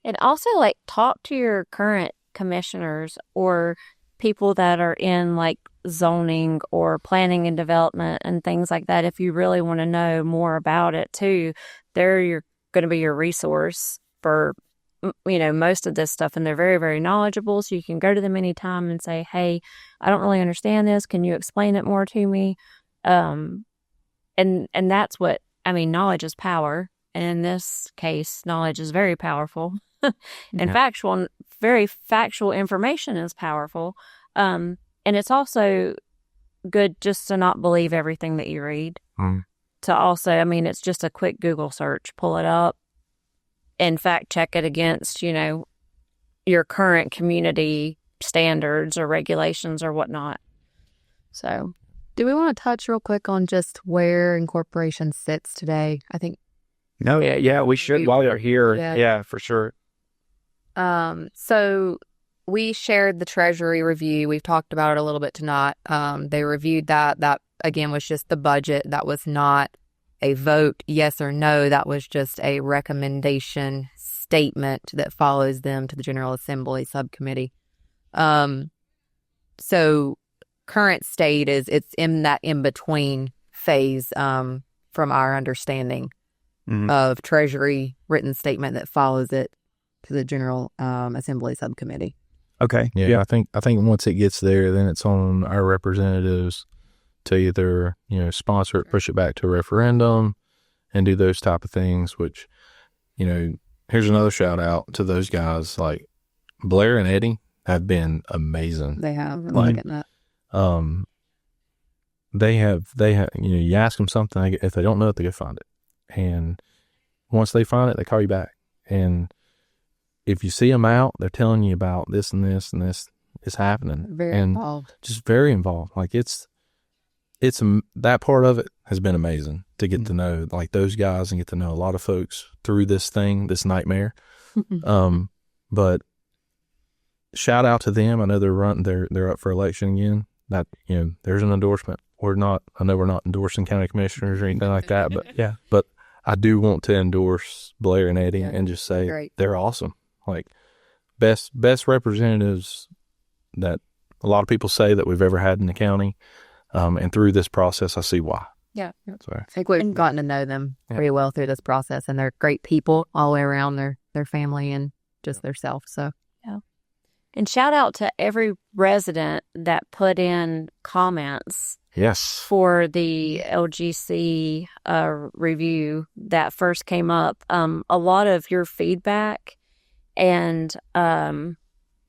And also, like, talk to your current commissioners or people that are in like zoning or planning and development and things like that. If you really want to know more about it too, they're going to be your resource for, most of this stuff. And they're very, very knowledgeable. So you can go to them anytime and say, hey, I don't really understand this. Can you explain it more to me? And that's what, knowledge is power. And in this case, knowledge is very powerful. And very factual information is powerful. And it's also good just to not believe everything that you read. To also, it's just a quick Google search, pull it up and fact check it against, your current community standards or regulations or whatnot. So, do we want to touch real quick on just where Incorporation sits today? I think. No, yeah, we should while you're here. Yeah, for sure. So we shared the Treasury review. We've talked about it a little bit tonight. They reviewed that. That, again, was just the budget. That was not a vote, yes or no. That was just a recommendation statement that follows them to the General Assembly subcommittee. So current state is it's in that in-between phase from our understanding of Treasury written statement that follows it to the General Assembly subcommittee. Okay. Yeah. I think once it gets there, then it's on our representatives to either, sponsor it, push it back to a referendum and do those type of things, which, here's another shout out to those guys. Like Blair and Eddie have been amazing. They have. Like, that. They have, you ask them something, if they don't know it, they go find it. And once they find it, they call you back. And if you see them out, they're telling you about this and this and this is happening. Very involved. Just very involved. Like it's that part of it has been amazing to get to know like those guys and get to know a lot of folks through this nightmare. But shout out to them. I know they're up for election again. That, there's an endorsement. I know we're not endorsing county commissioners or anything like that, but I do want to endorse Blair and Eddie and just say they're awesome. Like best representatives that a lot of people say that we've ever had in the county. And through this process, I see why. Yeah. So, I think we've gotten to know them pretty well through this process, and they're great people all the way around, their family and just their self. So, yeah. And shout out to every resident that put in comments. Yes. For the LGC review that first came up. A lot of your feedback and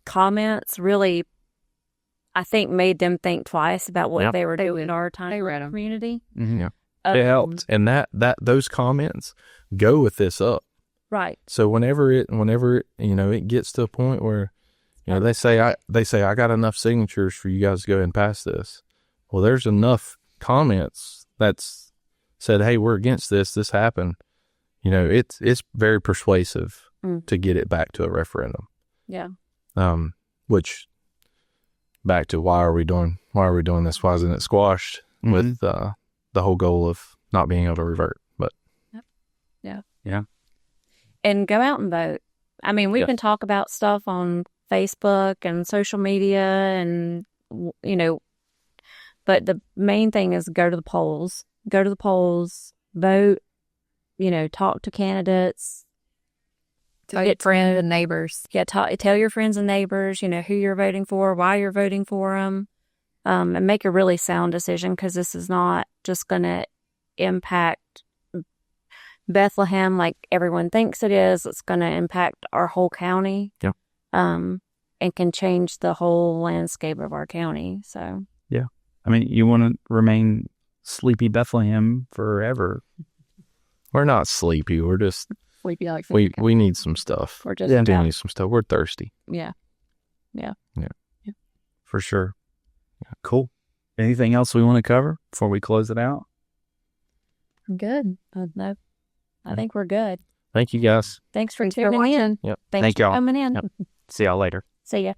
comments really, I think, made them think twice about what they were doing in our tiny community. Mm-hmm. Yeah. It helped. And that those comments go with this up. Right. So whenever it gets to a point where, they say I got enough signatures for you guys to go ahead and pass this. Well, there's enough comments that's said, hey, we're against this. This happened. It's very persuasive to get it back to a referendum. Yeah. Which back to why are we doing this? Why isn't it squashed with the whole goal of not being able to revert? But yeah. And go out and vote. We can talk about stuff on Facebook and social media and, But the main thing is go to the polls. Go to the polls, vote, talk to candidates. Tell your friends and neighbors. Yeah, tell your friends and neighbors, who you're voting for, why you're voting for them, and make a really sound decision, because this is not just going to impact Bethlehem like everyone thinks it is. It's going to impact our whole county. Yeah. And can change the whole landscape of our county. So. Yeah. I mean, you want to remain sleepy Bethlehem forever. We're not sleepy. We're just Sleepy like we need some stuff. We're just We do need some stuff. We're thirsty. Yeah. For sure. Cool. Anything else we want to cover before we close it out? Good. No, I think we're good. Thank you, guys. Thanks for Thanks for tuning in. watching. Yep. Thanks Thank for y'all. coming in. Yep. See y'all later. See ya.